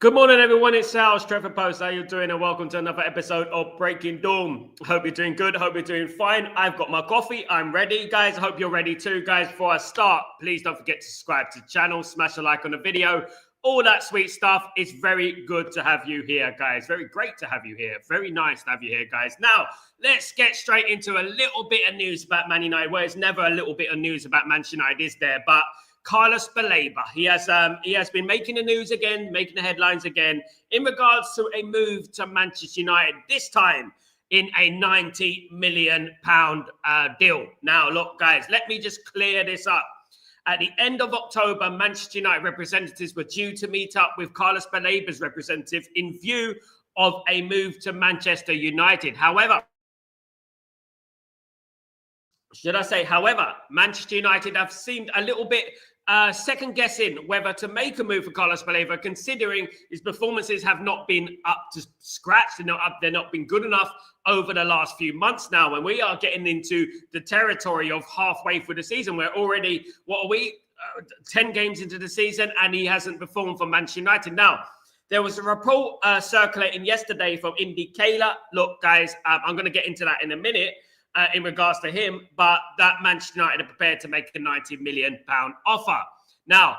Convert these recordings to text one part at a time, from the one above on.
Good morning, everyone. It's Sal, Stretford Post. How you doing? And welcome to another episode of Breaking Dawn. Hope you're doing good. Hope you're doing fine. I've got my coffee. I'm ready, guys. I hope you're ready too, guys. Before I start, please don't forget to subscribe to the channel, smash a like on the video, all that sweet stuff. It's very good to have you here, guys. Very great to have you here. Very nice to have you here, guys. Now, let's get straight into a little bit of news about Man United. Well, it's never a little bit of news about Manchester United, is there? But Carlos Baleba, he has been making the news again, making the headlines again in regards to a move to Manchester United, this time in a £90 million deal. Now, look, guys, let me just clear this up. At the end of October, Manchester United representatives were due to meet up with Carlos Baleba's representative in view of a move to Manchester United. However, Manchester United have seemed a little bit second guessing whether to make a move for Carlos Baleba, considering his performances have not been up to scratch. They're not been good enough over the last few months now. And we are getting into the territory of halfway through the season. We're already, 10 games into the season, and he hasn't performed for Manchester United. Now, there was a report circulating yesterday from Indicator. Look, guys, I'm going to get into that in a minute. In regards to him, but that Manchester United are prepared to make a £90 million offer. Now,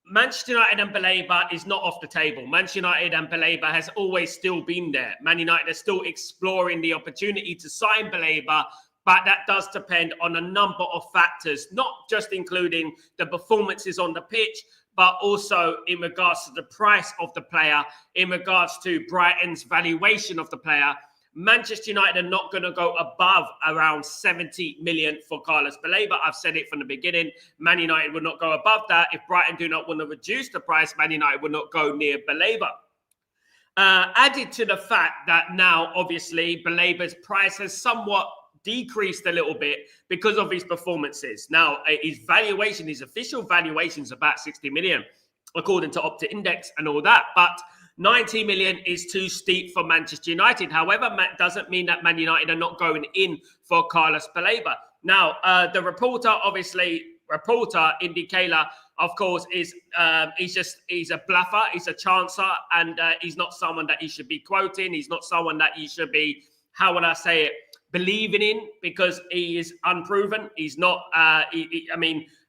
Manchester United and Baleba is not off the table. Manchester United and Baleba has always still been there. Man United are still exploring the opportunity to sign Baleba, but that does depend on a number of factors, not just including the performances on the pitch, but also in regards to the price of the player, in regards to Brighton's valuation of the player. Manchester United are not going to go above around 70 million for Carlos Baleba. I've said it from the beginning. Man United will not go above that. If Brighton do not want to reduce the price, Man United will not go near Baleba. Added to the fact that now, obviously, Baleba's price has somewhat decreased a little bit because of his performances. Now, his valuation, his official valuation is about 60 million, according to Opta Index and all that. But 90 million is too steep for Manchester United. However, that doesn't mean that Man United are not going in for Carlos Baleba. Now, the reporter, Indicator, of course, is he's a bluffer, he's a chancer, and he's not someone that you should be quoting. He's not someone that you should be, believing in, because he is unproven. He's not,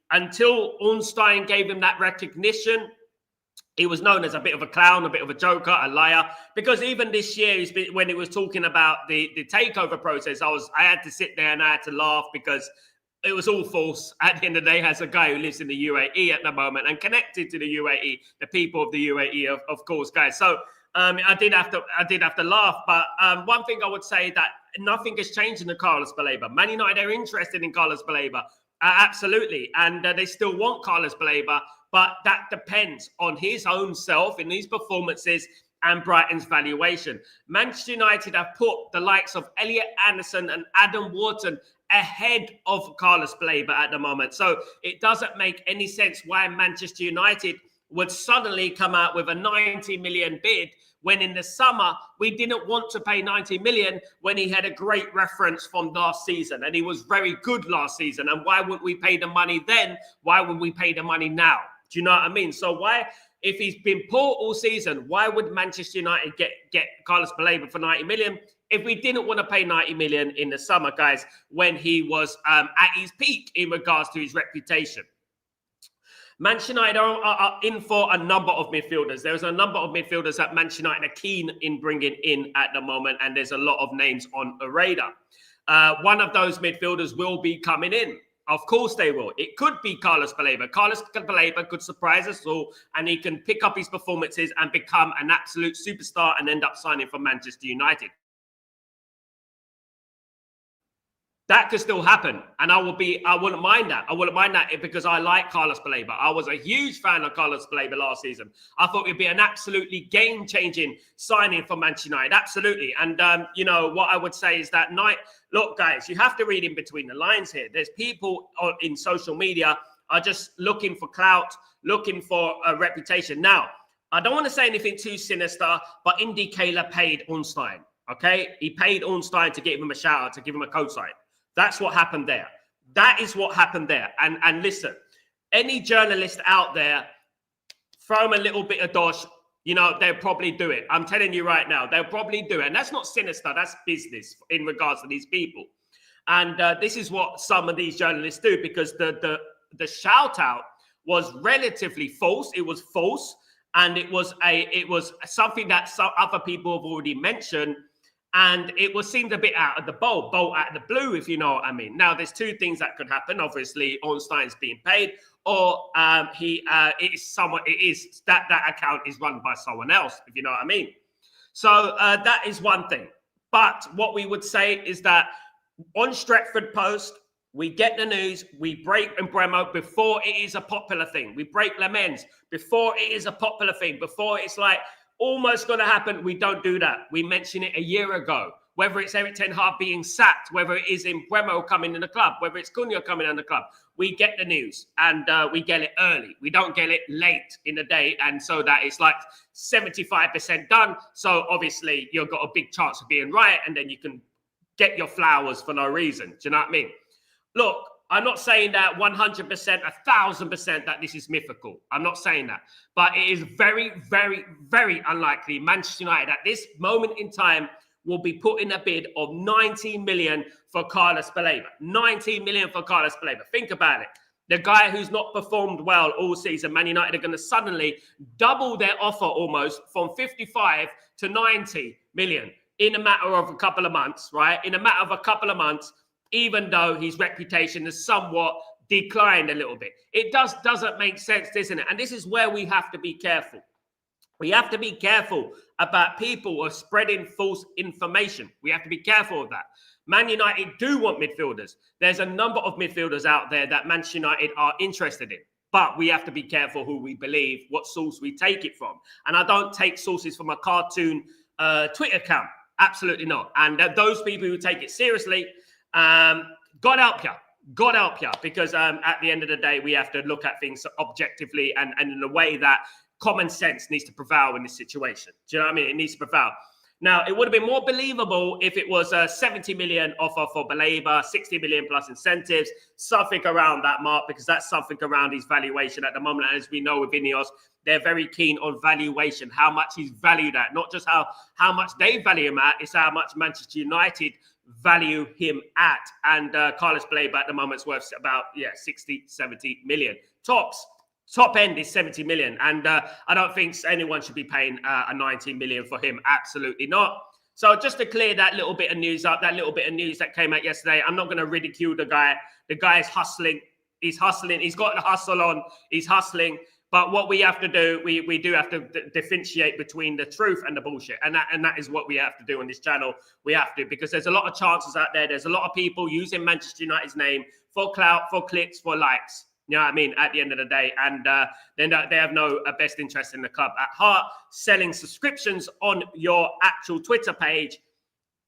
until Ornstein gave him that recognition, he was known as a bit of a clown, a bit of a joker, a liar. Because even this year, when he was talking about the takeover process, I had to sit there and I had to laugh because it was all false. At the end of the day, as a guy who lives in the UAE at the moment and connected to the UAE, the people of the UAE, of course, guys. So I did have to laugh. But one thing I would say that nothing has changed in the Carlos Baleba. Man United are interested in Carlos Baleba. Absolutely. And they still want Carlos Baleba. But that depends on his own self in his performances and Brighton's valuation. Manchester United have put the likes of Elliot Anderson and Adam Wharton ahead of Carlos Baleba at the moment. So it doesn't make any sense why Manchester United would suddenly come out with a 90 million bid when in the summer we didn't want to pay 90 million when he had a great reference from last season and he was very good last season. And why wouldn't we pay the money then? Why would we pay the money now? Do you know what I mean? So why, if he's been poor all season, why would Manchester United get Carlos Baleba for 90 million if we didn't want to pay 90 million in the summer, guys, when he was at his peak in regards to his reputation? Manchester United are in for a number of midfielders. There's a number of midfielders that Manchester United are keen in bringing in at the moment, and there's a lot of names on a radar. One of those midfielders will be coming in. Of course they will. It could be Carlos Baleba. Carlos Baleba could surprise us all, and he can pick up his performances and become an absolute superstar and end up signing for Manchester United. That could still happen, and I wouldn't mind that. I wouldn't mind that because I like Carlos Baleba. I was a huge fan of Carlos Baleba last season. I thought it'd be an absolutely game-changing signing for Manchester United. Absolutely. And, what I would say is that look, guys, you have to read in between the lines here. There's people in social media are just looking for clout, looking for a reputation. Now, I don't want to say anything too sinister, but Indicator paid Ornstein, okay? He paid Ornstein to give him a shout-out, to give him a co-sign. That's what happened there. That is what happened there. And listen, any journalist out there, throw him a little bit of dosh, You know, they'll probably do it. I'm telling you right now, they'll probably do it. And that's not sinister, that's business in regards to these people. And this is what some of these journalists do, because the shout out was relatively false. It was false, and it was something that some other people have already mentioned, and it was seemed a bit out of the bolt out of the blue, if you know what I mean. Now, there's two things that could happen. Obviously, Ornstein's being paid, or that account is run by someone else, if you know what I mean. So that is one thing. But what we would say is that on Stretford Post, we get the news, we break Mbeumo before it is a popular thing. We break Lamens before it is a popular thing, before it's like almost going to happen. We don't do that. We mentioned it a year ago. Whether it's Erik ten Hag being sacked, whether it is Mbeumo coming in the club, whether it's Cunha coming in the club, we get the news, and we get it early. We don't get it late in the day, and so that it's like 75% done. So obviously you've got a big chance of being right, and then you can get your flowers for no reason. Do you know what I mean? Look, I'm not saying that 100%, 1,000% that this is mythical. I'm not saying that. But it is very, very, very unlikely Manchester United at this moment in time will be putting a bid of 19 million for Carlos Baleba. 19 million for Carlos Baleba. Think about it. The guy who's not performed well all season, Man United are going to suddenly double their offer almost from 55 to 90 million in a matter of a couple of months, right? In a matter of a couple of months, even though his reputation has somewhat declined a little bit. It doesn't make sense, doesn't it? And this is where we have to be careful. We have to be careful about people who are spreading false information. We have to be careful of that. Man United do want midfielders. There's a number of midfielders out there that Manchester United are interested in. But we have to be careful who we believe, what source we take it from. And I don't take sources from a cartoon Twitter account. Absolutely not. And those people who take it seriously, God help you. God help you. Because at the end of the day, we have to look at things objectively and in a way that common sense needs to prevail in this situation. Do you know what I mean? It needs to prevail. Now, it would have been more believable if it was a 70 million offer for Baleba, 60 million plus incentives, something around that mark, because that's something around his valuation at the moment. And as we know with Ineos, they're very keen on valuation, how much he's valued at, not just how much they value him at, it's how much Manchester United value him at. And Carlos Baleba at the moment is worth about 60, 70 million. Top end is 70 million. And I don't think anyone should be paying a 19 million for him. Absolutely not. So just to clear that little bit of news up, that little bit of news that came out yesterday, I'm not going to ridicule the guy. The guy is hustling. He's hustling. He's got the hustle on. He's hustling. But what we have to do, we do have to differentiate between the truth and the bullshit. And that is what we have to do on this channel. We have to, because there's a lot of chances out there. There's a lot of people using Manchester United's name for clout, for clicks, for likes. You know what I mean? At the end of the day. And then they have no best interest in the club at heart. Selling subscriptions on your actual Twitter page.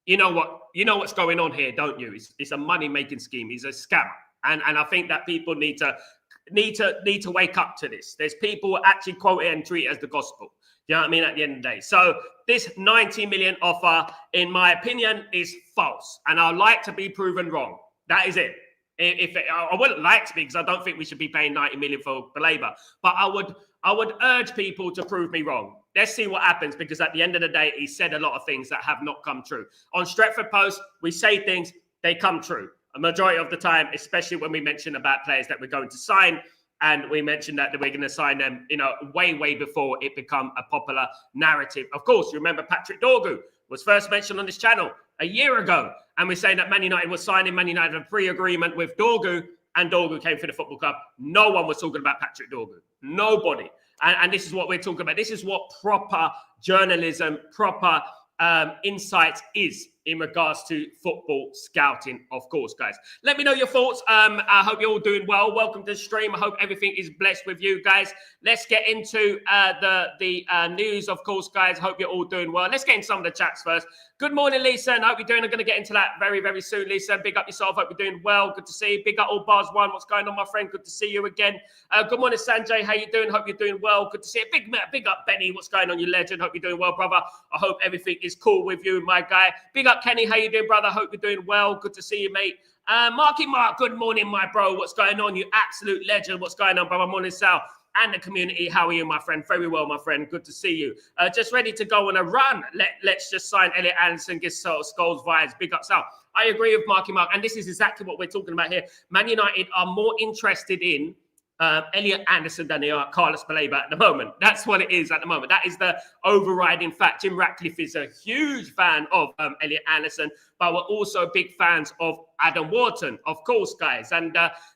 You know what's going on here, don't you? It's a money-making scheme. It's a scam. And I think that people need to wake up to this. There's people who actually quote it and treat it as the gospel. You know what I mean? At the end of the day. So this 90 million offer, in my opinion, is false. And I'd like to be proven wrong. That is it. I wouldn't like to be, because I don't think we should be paying 90 million for Baleba. But I would urge people to prove me wrong. Let's see what happens, because at the end of the day, he said a lot of things that have not come true. On Stretford Post, we say things, they come true. A majority of the time, especially when we mention about players that we're going to sign, and we mentioned that we're going to sign them, way before it become a popular narrative. Of course, you remember Patrick Dorgu was first mentioned on this channel a year ago, and we're saying that Man United was signing. Man United had a pre-agreement with Dorgu, and Dorgu came for the football club. No one was talking about Patrick Dorgu. Nobody. And this is what we're talking about. This is what proper journalism, proper insight is in regards to football scouting, of course, guys. Let me know your thoughts. I hope you're all doing well. Welcome to the stream. I hope everything is blessed with you, guys. Let's get into the news, of course, guys. Hope you're all doing well. Let's get into some of the chats first. Good morning, Lisa, and I hope you're doing. I'm going to get into that very, very soon, Lisa. Big up yourself. Hope you're doing well. Good to see you. Big up all bars one. What's going on, my friend? Good to see you again. Good morning, Sanjay. How you doing? Hope you're doing well. Good to see you. Big up, Benny. What's going on, you legend? Hope you're doing well, brother. I hope everything is cool with you, my guy. Big up, Kenny. How you doing, brother? Hope you're doing well. Good to see you, mate. Marky Mark, good morning, my bro. What's going on, you absolute legend? What's going on, brother? Morning, Sal. and the community. How are you, my friend? Very well, my friend. Good to see you. Just ready to go on a run. Let's just sign Elliot Anderson, get Scholes vibes. Big up, Sal. I agree with Marky Mark, and this is exactly what we're talking about here. Man United are more interested in Elliot Anderson than they are Carlos Baleba at the moment. That's what it is at the moment. That is the overriding fact. Jim Ratcliffe is a huge fan of Elliot Anderson, but we're also big fans of Adam Wharton, of course, guys. And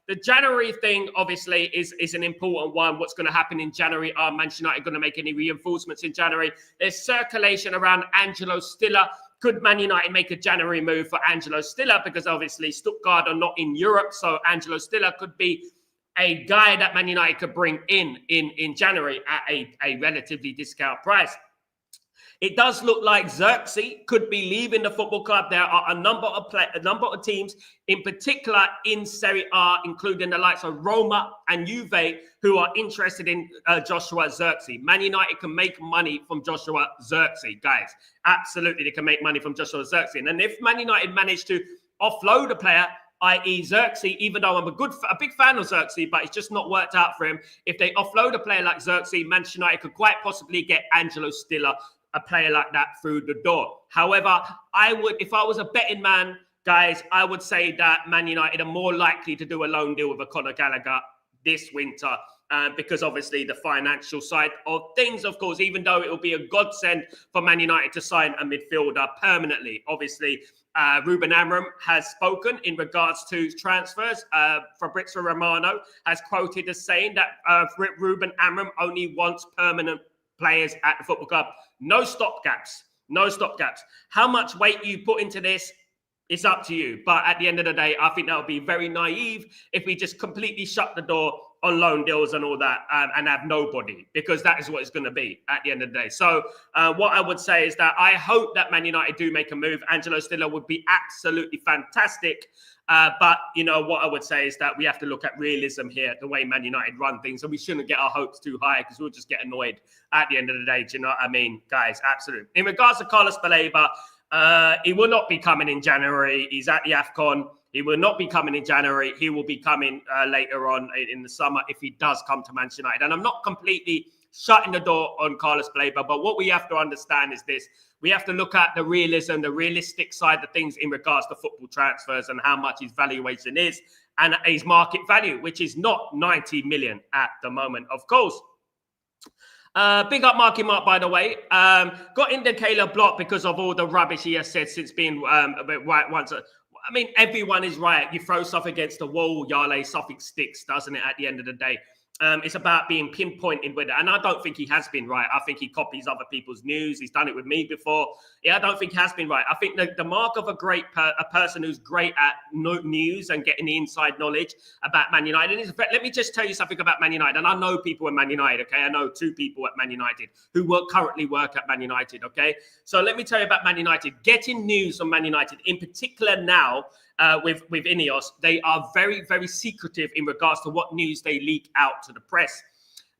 the January thing, obviously, is an important one. What's going to happen in January? Are Manchester United going to make any reinforcements in January? There's circulation around Angelo Stiller. Could Man United make a January move for Angelo Stiller? Because obviously Stuttgart are not in Europe, so Angelo Stiller could be a guy that Man United could bring in January at a relatively discount price. It does look like Xerxes could be leaving the football club. There are a number of teams, in particular in Serie A, including the likes of Roma and Juve, who are interested in Joshua Xerxes. Man United can make money from Joshua Xerxes, guys. Absolutely, they can make money from Joshua Xerxes. And if Man United manage to offload a player, i.e. Xerxes, even though I'm a big fan of Xerxes, but it's just not worked out for him. If they offload a player like Xerxes, Manchester United could quite possibly get Angelo Stiller, a player like that, through the door. However, if I was a betting man, guys, I would say that Man United are more likely to do a loan deal with a Conor Gallagher this winter, because obviously the financial side of things, of course, even though it will be a godsend for Man United to sign a midfielder permanently. Obviously, Ruben Amorim has spoken in regards to transfers. Fabrizio Romano has quoted as saying that Ruben Amorim only wants permanent players at the football club. No stopgaps. No stopgaps. How much weight you put into this, it's up to you. But at the end of the day, I think that would be very naive if we just completely shut the door on loan deals and all that and have nobody, because that is what it's going to be at the end of the day. So what I would say is that I hope that Man United do make a move. Angelo Stiller would be absolutely fantastic. But, you know, what I would say is that we have to look at realism here, the way Man United run things. And we shouldn't get our hopes too high because we'll just get annoyed at the end of the day. Do you know what I mean? Guys, absolutely. In regards to Carlos Baleba, he will not be coming in January. He's at the AFCON. He will not be coming in January. He will be coming later on in the summer if he does come to Manchester United. And I'm not completely shutting the door on Carlos Baleba, but what we have to understand is this. We have to look at the realism, the realistic side of things in regards to football transfers and how much his valuation is and his market value, which is not 90 million at the moment, of course. Big up Marky Mark, by the way. Got indicator blocked because of all the rubbish he has said since being right once. I mean, everyone is right. You throw stuff against the wall, Yale, something sticks, doesn't it, at the end of the day? It's about being pinpointed with it. And I don't think he has been right. I think he copies other people's news. He's done it with me before. Yeah, I don't think he has been right. I think the mark of a person who's great at news and getting the inside knowledge about Man United is, let me just tell you something about Man United. And I know people at Man United, okay? I know 2 people at Man United who currently work at Man United, okay? So let me tell you about Man United. Getting news from Man United, in particular now, with Ineos, they are very, very secretive in regards to what news they leak out to the press.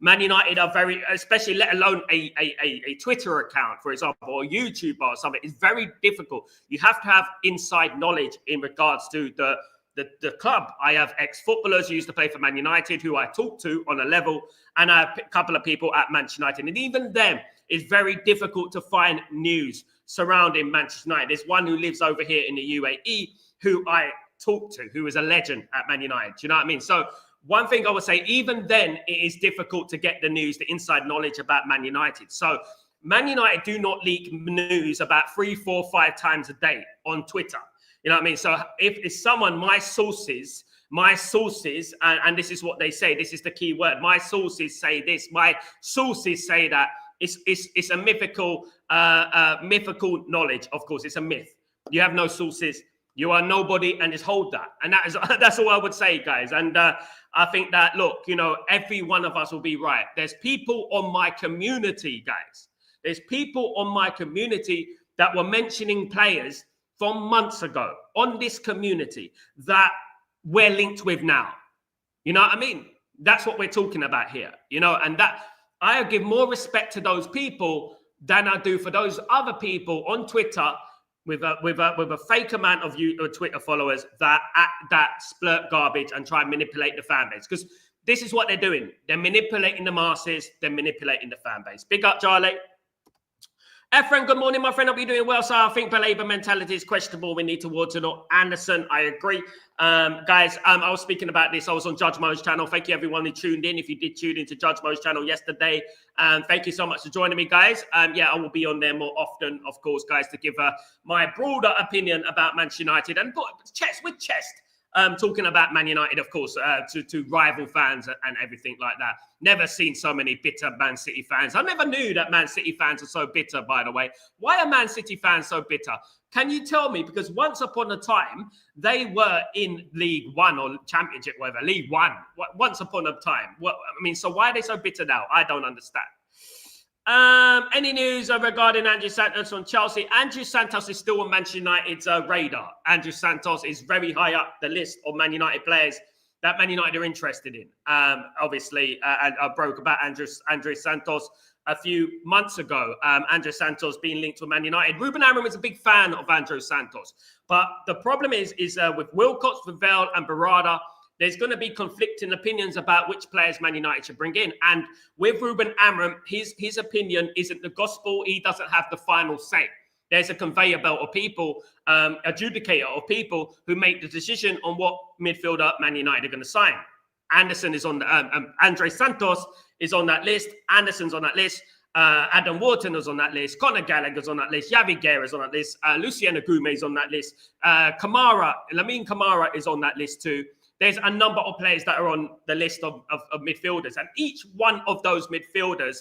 Man United are very, especially let alone a Twitter account, for example, or YouTube or something, it's very difficult. You have to have inside knowledge in regards to the club. I have ex-footballers who used to play for Man United who I talk to on a level, and I have a couple of people at Manchester United. And even them, it's very difficult to find news surrounding Manchester United. There's one who lives over here in the UAE who I talk to, who is a legend at Man United. Do you know what I mean? So one thing I would say, even then, it is difficult to get the news, the inside knowledge about Man United. So Man United do not leak news about 3, 4, 5 times a day on Twitter. You know what I mean? So if someone, my sources, and this is what they say, this is the key word, my sources say this, my sources say that, it's a mythical knowledge. Of course, it's a myth. You have no sources. You are nobody, and just hold that. And that's all I would say, guys. And I think that, look, you know, every one of us will be right. There's people on my community, guys. There's people on my community that were mentioning players from months ago on this community that we're linked with now. You know what I mean? That's what we're talking about here. You know, and that I give more respect to those people than I do for those other people on Twitter with a fake amount of Twitter followers that splurt garbage and try and manipulate the fan base. Because this is what they're doing. They're manipulating the masses. They're manipulating the fan base. Big up, Charlie. Efren, good morning, my friend. Hope you're doing well. So I think Baleba mentality is questionable. We need to Warton or Anderson. I agree. Guys, I was speaking about this. I was on Judge Mo's channel. Thank you, everyone who tuned in. If you did tune into Judge Mo's channel yesterday, thank you so much for joining me, guys. Yeah, I will be on there more often, of course, guys, to give my broader opinion about Manchester United and put chest with chest. Talking about Man United, of course, to rival fans and everything like that. Never seen so many bitter Man City fans. I never knew that Man City fans are so bitter, by the way. Why are Man City fans so bitter? Can you tell me? Because once upon a time, they were in League One or Championship, whatever, League One. Once upon a time. So why are they so bitter now? I don't understand. Any news regarding Andrew Santos on Chelsea? Andrew Santos is still on Manchester United's radar. Andrew Santos is very high up the list of Man United players that Man United are interested in. Obviously, I broke about Andrew Santos a few months ago. Andrew Santos being linked to Man United. Ruben Amorim is a big fan of Andrew Santos. But the problem is with Wilcox, Vivell and Barada, there's going to be conflicting opinions about which players Man United should bring in. And with Ruben Amorim, his opinion isn't the gospel. He doesn't have the final say. There's a conveyor belt of people, adjudicator of people who make the decision on what midfielder Man United are going to sign. Anderson is on the, Andre Santos is on that list. Anderson's on that list. Adam Wharton is on that list. Conor Gallagher's on that list. Javi Guerra's on that list. Lucien Agume's on that list. Lamine Kamara is on that list too. There's a number of players that are on the list of midfielders. And each one of those midfielders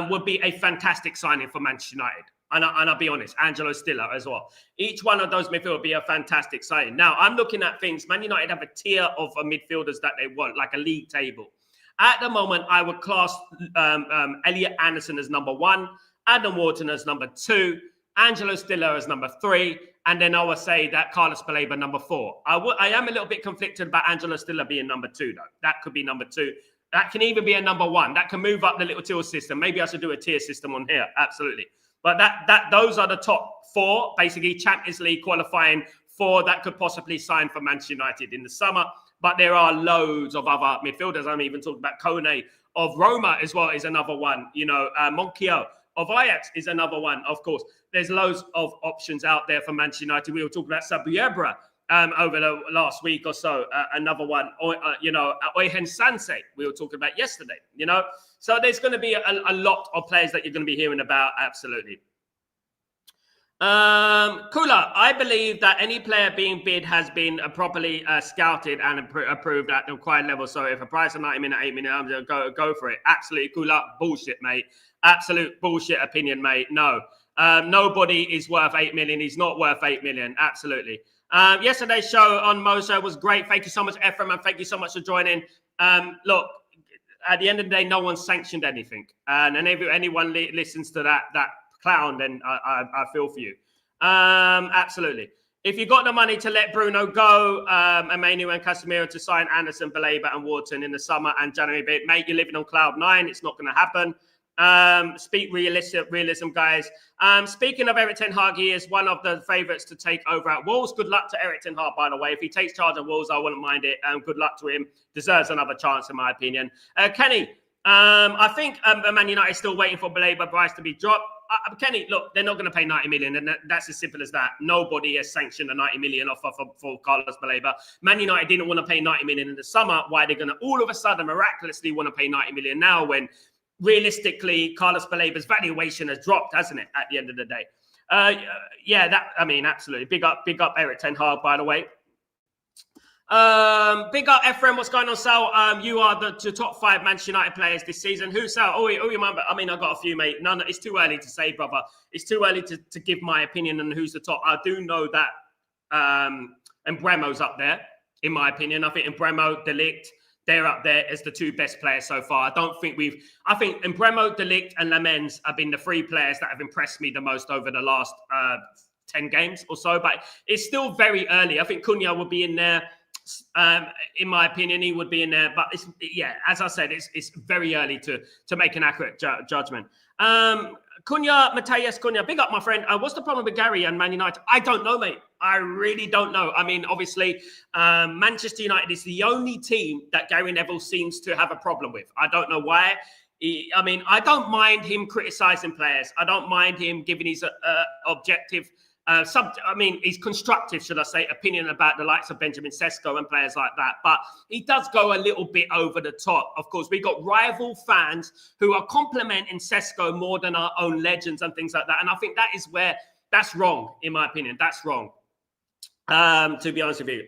would be a fantastic signing for Manchester United. And I'll be honest, Angelo Stiller as well. Each one of those midfielders would be a fantastic signing. Now, I'm looking at things. Man United have a tier of midfielders that they want, like a league table. At the moment, I would class Elliot Anderson as number 1, Adam Wharton as number 2, Angelo Stiller as number 3, and then I would say that Carlos Baleba number 4. I am a little bit conflicted about Angelo Stiller being number 2, though. That could be number 2. That can even be a number 1. That can move up the little tier system. Maybe I should do a tier system on here. Absolutely. But those are the top 4, basically Champions League qualifying 4 that could possibly sign for Manchester United in the summer. But there are loads of other midfielders. I'm even talking about Kone of Roma as well is another one. You know, Monchio of Ajax is another one, of course. There's loads of options out there for Manchester United. We were talking about Sabuebra over the last week or so. Another one, Oyhen Sanse, we were talking about yesterday, you know. So there's going to be a lot of players that you're going to be hearing about, absolutely. Kula, I believe that any player being bid has been properly scouted and approved at the required level. So if a price of 90 million, 8 million, I'm going to go for it. Absolutely, Kula, bullshit, mate. Absolute bullshit opinion, mate. No, nobody is worth 8 million. He's not worth 8 million. Absolutely. Yesterday's show on Moso was great. Thank you so much, Ephraim, and thank you so much for joining. Look, at the end of the day, no one sanctioned anything, and anyone listens to that clown, then I feel for you. Absolutely. If you got the money to let Bruno go, Emmanuel and Casemiro to sign Anderson, Baleba and Wharton in the summer and January, mate, you're living on cloud 9. It's not going to happen. Speak realism, guys. Speaking of Eric Ten Hag, he is one of the favourites to take over at Wolves. Good luck to Eric Ten Hag, by the way. If he takes charge of Wolves, I wouldn't mind it. Good luck to him. Deserves another chance, in my opinion. Kenny, I think Man United is still waiting for Baleba price to be dropped. Kenny, look, they're not going to pay 90 million, and that's as simple as that. Nobody has sanctioned a 90 million offer for Carlos Baleba. Man United didn't want to pay 90 million in the summer. Why are they going to all of a sudden miraculously want to pay 90 million now when realistically Carlos Baleba's valuation has dropped, hasn't it, at the end of the day? Absolutely. Big up Eric Ten Hag, by the way. Big up Ephraim, what's going on, Sal? You are the top 5 Manchester United players this season. Who's Sal? Oh, you remember? I mean, I've got a few, mate. No, it's too early to say, brother. It's too early to give my opinion on who's the top. I do know that Mbremo's up there, in my opinion. I think Mbremo, De Ligt, they're up there as the 2 best players so far. I think Mbremo, De Ligt and Lamens have been the 3 players that have impressed me the most over the last 10 games or so, but it's still very early. I think Cunha will be in there. In my opinion, he would be in there, but as I said, it's very early to make an accurate judgment. Cunha, Matthias Cunha, big up, my friend. What's the problem with Gary and Man United? I don't know, mate. I really don't know. I mean, obviously, Manchester United is the only team that Gary Neville seems to have a problem with. I don't know why. I don't mind him criticising players. I don't mind him giving his objective, he's constructive, should I say, opinion about the likes of Benjamin Sesko and players like that. But he does go a little bit over the top. Of course, we've got rival fans who are complimenting Sesko more than our own legends and things like that. And I think that is where that's wrong, in my opinion. That's wrong. To be honest with you,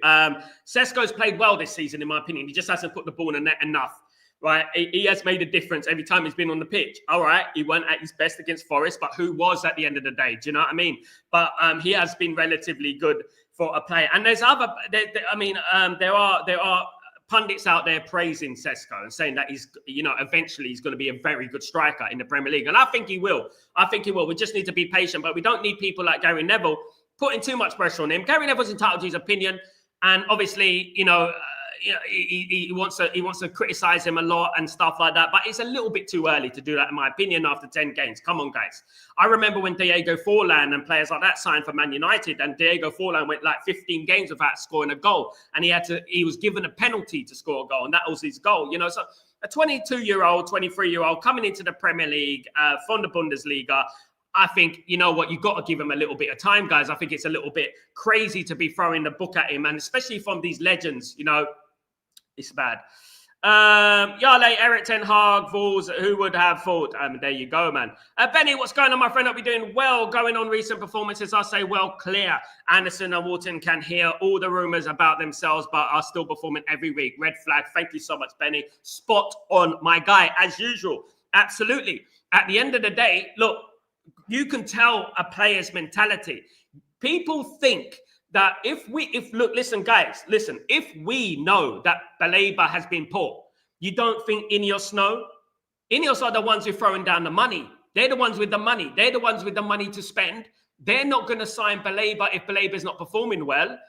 Sesko's played well this season, in my opinion. He just hasn't put the ball in the net enough. Right, he has made a difference every time he's been on the pitch. All right, he went at his best against Forest, but who was at the end of the day? Do you know what I mean? But he has been relatively good for a player. And there's other. There are pundits out there praising Sesko and saying that eventually he's going to be a very good striker in the Premier League, and I think he will. We just need to be patient, but we don't need people like Gary Neville putting too much pressure on him. Gary Neville's entitled to his opinion, and obviously, he wants to criticize him a lot and stuff like that, but it's a little bit too early to do that, in my opinion, after 10 games. Come on, guys. I remember when Diego Forlan and players like that signed for Man United, and Diego Forlan went like 15 games without scoring a goal, and he was given a penalty to score a goal, and that was his goal. So a 22-year-old, 23-year-old coming into the Premier League from the Bundesliga, I think, you know what, you've got to give him a little bit of time, guys. I think it's a little bit crazy to be throwing the book at him, and especially from these legends, it's bad. Yale, Eric Ten Hag, Vols, who would have thought? There you go, man. Benny, what's going on, my friend? Hope you're doing well. Going on recent performances, I say well clear. Anderson and Wharton can hear all the rumours about themselves, but are still performing every week. Red flag. Thank you so much, Benny. Spot on, my guy, as usual. Absolutely. At the end of the day, look, you can tell a player's mentality. People think that if we know that Baleba has been poor, you don't think Ineos know? Ineos are the ones who are throwing down the money. They're the ones with the money. They're the ones with the money to spend. They're not going to sign Baleba if Baleba is not performing well.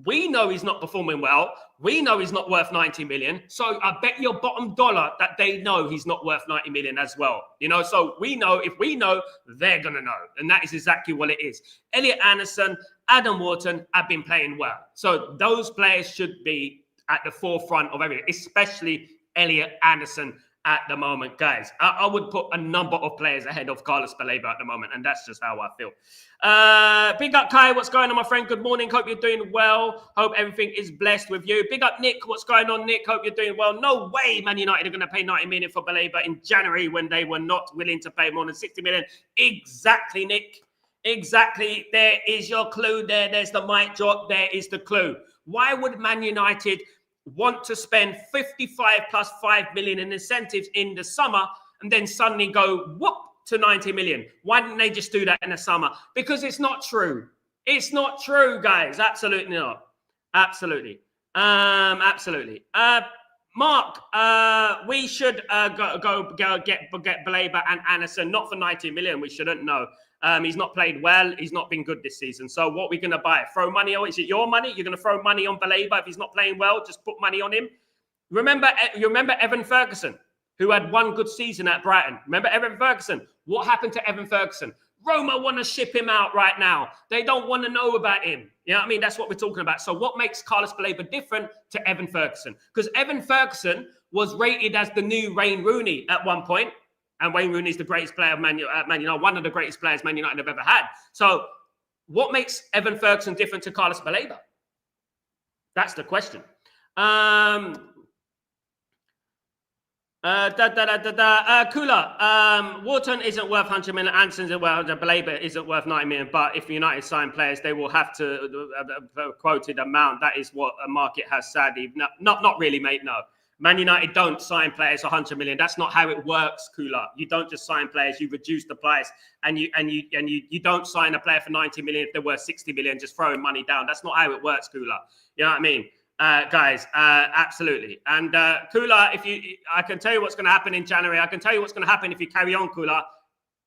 We know he's not performing well. We know he's not worth 90 million. So I bet your bottom dollar that they know he's not worth 90 million as well. So we know, if we know, they're going to know. And that is exactly what it is. Elliot Anderson, Adam Wharton have been playing well. So those players should be at the forefront of everything, especially Elliot Anderson at the moment, guys. I would put a number of players ahead of Carlos Baleba at the moment, and that's just how I feel. Big up, Kai. What's going on, my friend? Good morning. Hope you're doing well. Hope everything is blessed with you. Big up, Nick. What's going on, Nick? Hope you're doing well. No way Man United are going to pay 90 million for Baleba in January when they were not willing to pay more than 60 million. Exactly, Nick. Exactly. There is your clue there. There's the mic drop. There is the clue. Why would Man United want to spend 55 plus 5 million in incentives in the summer and then suddenly go whoop to 90 million? Why didn't they just do that in the summer? Because it's not true. It's not true, guys. Absolutely not. Absolutely. Absolutely. Mark, we should go get Baleba and Anderson, not for 90 million. We shouldn't. No. He's not played well. He's not been good this season. So what are we going to buy? Throw money on? Is it your money? You're going to throw money on Baleba if he's not playing well? Just put money on him. You remember Evan Ferguson, who had one good season at Brighton. Remember Evan Ferguson? What happened to Evan Ferguson? Roma want to ship him out right now. They don't want to know about him. You know what I mean? That's what we're talking about. So what makes Carlos Baleba different to Evan Ferguson? Because Evan Ferguson was rated as the new Wayne Rooney at one point. And Wayne Rooney is the greatest player of Man United, one of the greatest players Man United have ever had. So what makes Evan Ferguson different to Carlos Baleba? That's the question. Kula, Wharton isn't worth 100 million. Anderson isn't worth, Baleba isn't worth 90 million. But if United sign players, they will have to a quoted amount. That is what a market has, sadly. Not really, mate. No. Man United don't sign players 100 million. That's not how it works, Kula. You don't just sign players. You reduce the price, and you don't sign a player for 90 million if they're worth 60 million, just throwing money down. That's not how it works, Kula. You know what I mean? Guys, absolutely. And Kula, I can tell you what's going to happen in January. I can tell you what's going to happen if you carry on, Kula.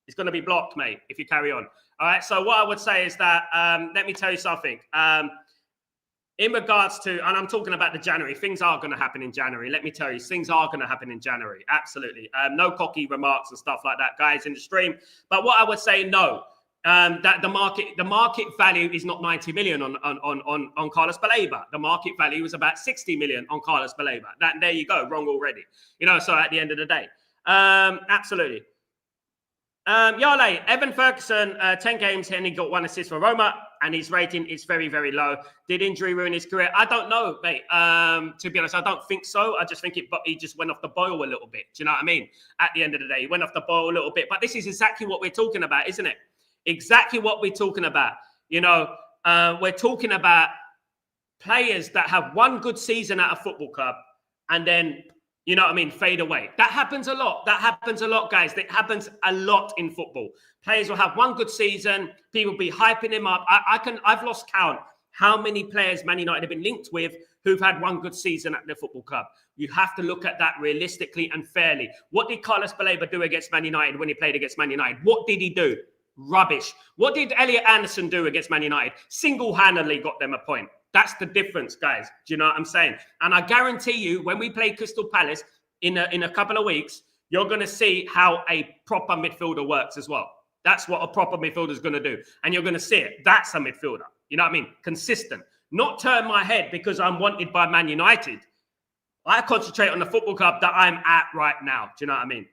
It's going to be blocked, mate, if you carry on. All right. So what I would say is that, let me tell you something. In regards to, and I'm talking about the January, things are going to happen in January. Let me tell you, things are going to happen in January. Absolutely. No cocky remarks and stuff like that, guys, in the stream. But what I would say, no. That the market value is not 90 million on Carlos Baleba. The market value was about 60 million on Carlos Baleba. That there you go, wrong already. So at the end of the day, absolutely. Yale, Evan Ferguson, 10 games and he got 1 assist for Roma, and his rating is very, very low. Did injury ruin his career? I don't know, mate. To be honest, I don't think so. I just think he just went off the boil a little bit. Do you know what I mean? At the end of the day, he went off the boil a little bit. But this is exactly what we're talking about, isn't it? Exactly what we're talking about. We're talking about players that have one good season at a football club and then, fade away. That happens a lot. That happens a lot, guys. That happens a lot in football. Players will have one good season. People be hyping him up. I've lost count how many players Man United have been linked with who've had one good season at their football club. You have to look at that realistically and fairly. What did Carlos Baleba do against Man United when he played against Man United? What did he do? Rubbish. What did Elliot Anderson do against Man United? Single-handedly got them a point. That's the difference, guys. Do you know what I'm saying? And I guarantee you, when we play Crystal Palace in a couple of weeks, you're going to see how a proper midfielder works as well. That's what a proper midfielder is going to do. And you're going to see it. That's a midfielder. You know what I mean? Consistent. Not turn my head because I'm wanted by Man United. I concentrate on the football club that I'm at right now. Do you know what I mean?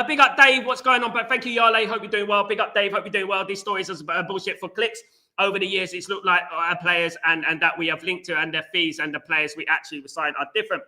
Big up, Dave. What's going on? But thank you, Yale. Hope you're doing well. Big up, Dave. Hope you're doing well. These stories are bullshit for clicks. Over the years, it's looked like our players and that we have linked to and their fees and the players we actually signed are different.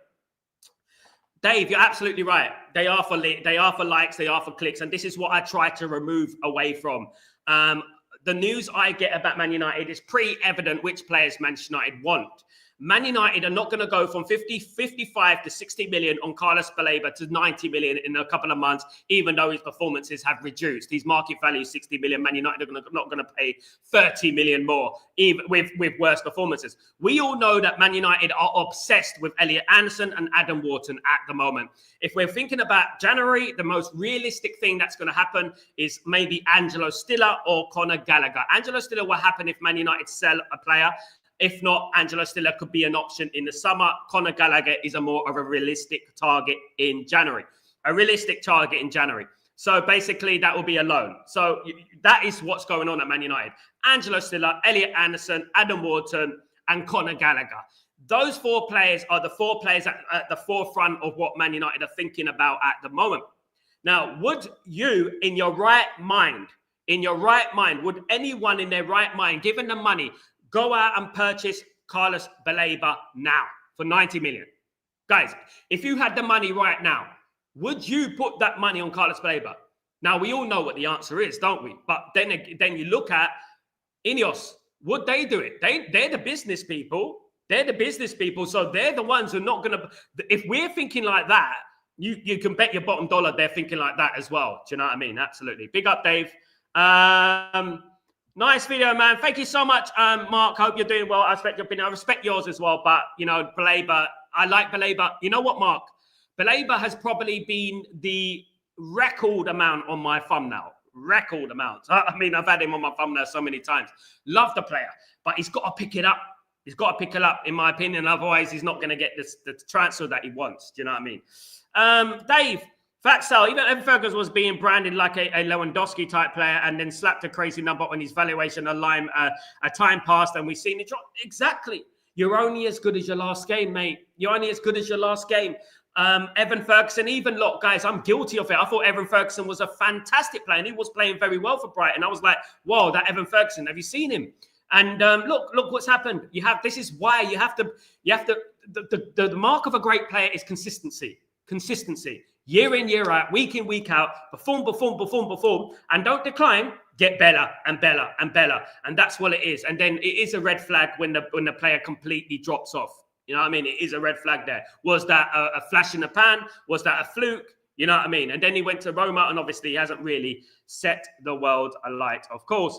Dave, you're absolutely right. They are for likes, they are for clicks. And this is what I try to remove away from. The news I get about Man United is pretty evident which players Manchester United want. Man United are not going to go from 55 to 60 million on Carlos Baleba to 90 million in a couple of months, even though his performances have reduced. His market value is 60 million. Man United are not going to pay 30 million more, even with worse performances. We all know that Man United are obsessed with Elliot Anderson and Adam Wharton at the moment. If we're thinking about January, the most realistic thing that's going to happen is maybe Angelo Stiller or Conor Gallagher. Angelo Stiller will happen if Man United sell a player. If not, Angelo Stiller could be an option in the summer. Conor Gallagher is a more of a realistic target in January. So basically, that will be a loan. So that is what's going on at Man United. Angelo Stiller, Elliot Anderson, Adam Wharton, and Conor Gallagher. Those 4 players are the 4 players at the forefront of what Man United are thinking about at the moment. Now, would you, in your right mind, would anyone in their right mind, given the money, go out and purchase Carlos Baleba now for 90 million? Guys, if you had the money right now, would you put that money on Carlos Baleba? Now, we all know what the answer is, don't we? But then you look at Ineos. Would they do it? They're the business people. So they're the ones who are not going to... If we're thinking like that, you can bet your bottom dollar they're thinking like that as well. Do you know what I mean? Absolutely. Big up, Dave. Nice video, man. Thank you so much, Mark. Hope you're doing well. I respect your opinion. I respect yours as well. But, Baleba, I like Baleba. You know what, Mark? Baleba has probably been the record amount on my thumbnail. Record amount. I mean, I've had him on my thumbnail so many times. Love the player. But he's got to pick it up. He's got to pick it up, in my opinion. Otherwise, he's not going to get the transfer that he wants. Do you know what I mean? Dave. Sal, even Evan Ferguson was being branded like a Lewandowski type player and then slapped a crazy number on his valuation a time passed and we've seen it drop. Exactly. You're only as good as your last game, mate. You're only as good as your last game. Evan Ferguson, even look, guys, I'm guilty of it. I thought Evan Ferguson was a fantastic player and he was playing very well for Brighton. I was like, whoa, that Evan Ferguson, have you seen him? And look what's happened. This is why the mark of a great player is consistency. Year in, year out, week in, week out, perform, and don't decline, get better and better and better. And that's what it is. And then it is a red flag when the player completely drops off. You know what I mean? It is a red flag there. Was that a flash in the pan? Was that a fluke? You know what I mean? And then he went to Roma, and obviously he hasn't really set the world alight, of course.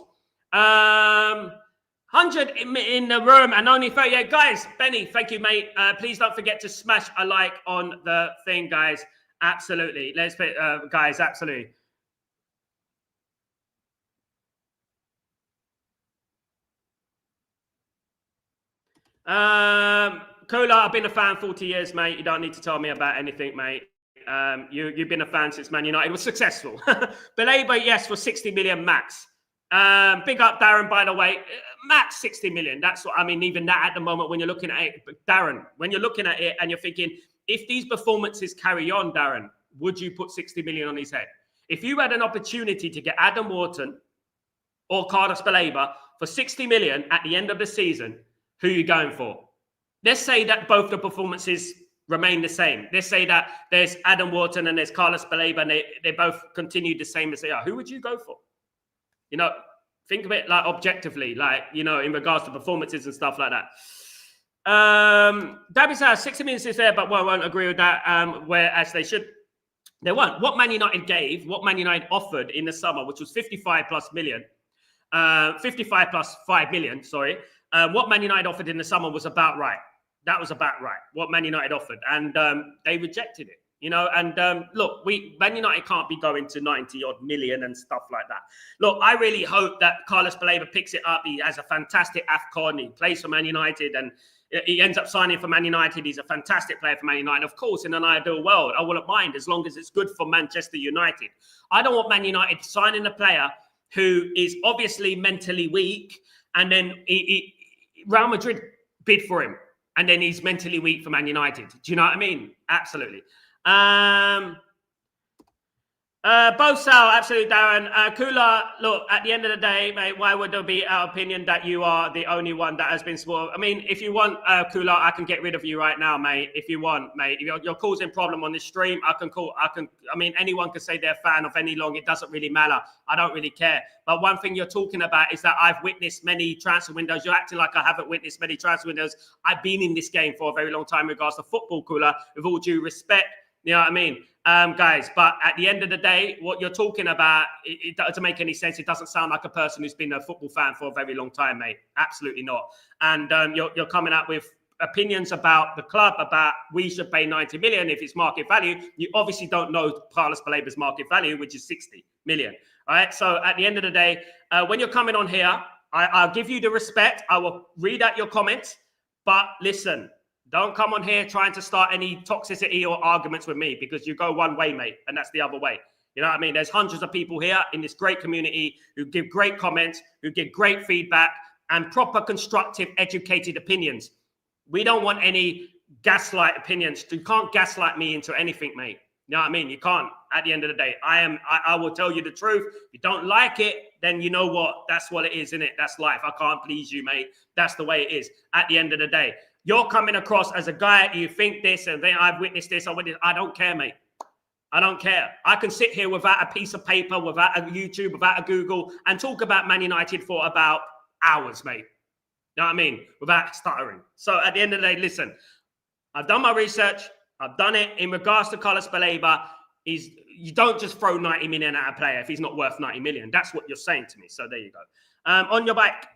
100 in the room and only 38. Guys, Benny, thank you, mate. Please don't forget to smash a like on the thing, guys. Absolutely. Let's put, guys, absolutely. Cola, I've been a fan 40 years, mate. You don't need to tell me about anything, mate. You've been a fan since Man United was successful. Baleba, yes, for 60 million max. Big up Darren, by the way. Max 60 million. That's what I mean. Even that at the moment, when you're looking at it, Darren, when you're looking at it and you're thinking, if these performances carry on, Darren, would you put 60 million on his head? If you had an opportunity to get Adam Wharton or Carlos Baleba for 60 million at the end of the season, who are you going for? Let's say that both the performances remain the same. Let's say that there's Adam Wharton and there's Carlos Baleba and they both continue the same as they are. Who would you go for? You know, think of it like objectively, like, you know, in regards to performances and stuff like that. Dabby says 60 minutes is there, but one won't agree with that. Whereas they should, they won't. What Man United gave, what Man United offered in the summer, which was 55 plus 5 million, sorry. What Man United offered in the summer was about right. That was about right, what Man United offered. And they rejected it. You know, and look, Man United can't be going to 90 odd million and stuff like that. Look, I really hope that Carlos Baleba picks it up. He has a fantastic AFCON. He plays for Man United and he ends up signing for Man United. He's a fantastic player for Man United. Of course, in an ideal world, I wouldn't mind as long as it's good for Manchester United. I don't want Man United signing a player who is obviously mentally weak and then Real Madrid bid for him and then he's mentally weak for Man United. Do you know what I mean? Absolutely. Both Sal, absolutely, Darren. Kula, look, at the end of the day, mate, why would there be our opinion that you are the only one that has been spoiled? I mean, if you want, Kula, I can get rid of you right now, mate. If you want, mate, if you're causing problem on this stream, I mean, anyone can say they're a fan of any long. It doesn't really matter. I don't really care. But one thing you're talking about is that I've witnessed many transfer windows. You're acting like I haven't witnessed many transfer windows. I've been in this game for a very long time in regards to football, Kula, with all due respect. You know what I mean? Guys, but at the end of the day, what you're talking about, it doesn't make any sense. It doesn't sound like a person who's been a football fan for a very long time, mate. Absolutely not. And you're coming out with opinions about the club, about we should pay 90 million if it's market value. You obviously don't know Carlos Baleba's market value, which is 60 million. All right. So at the end of the day, when you're coming on here, I'll give you the respect. I will read out your comments. But listen, don't come on here trying to start any toxicity or arguments with me because you go one way, mate, and that's the other way. You know what I mean? There's hundreds of people here in this great community who give great comments, who give great feedback and proper, constructive, educated opinions. We don't want any gaslight opinions. You can't gaslight me into anything, mate. You know what I mean? You can't. At the end of the day, I will tell you the truth. If you don't like it, then you know what? That's what it is, isn't it? That's life. I can't please you, mate. That's the way it is. At the end of the day. You're coming across as a guy, you think this, and then I've witnessed this. I don't care, mate. I don't care. I can sit here without a piece of paper, without a YouTube, without a Google, and talk about Man United for about hours, mate. You know what I mean? Without stuttering. So at the end of the day, listen, I've done my research. I've done it in regards to Carlos Baleba. You don't just throw 90 million at a player if he's not worth 90 million. That's what you're saying to me. So there you go. On your back.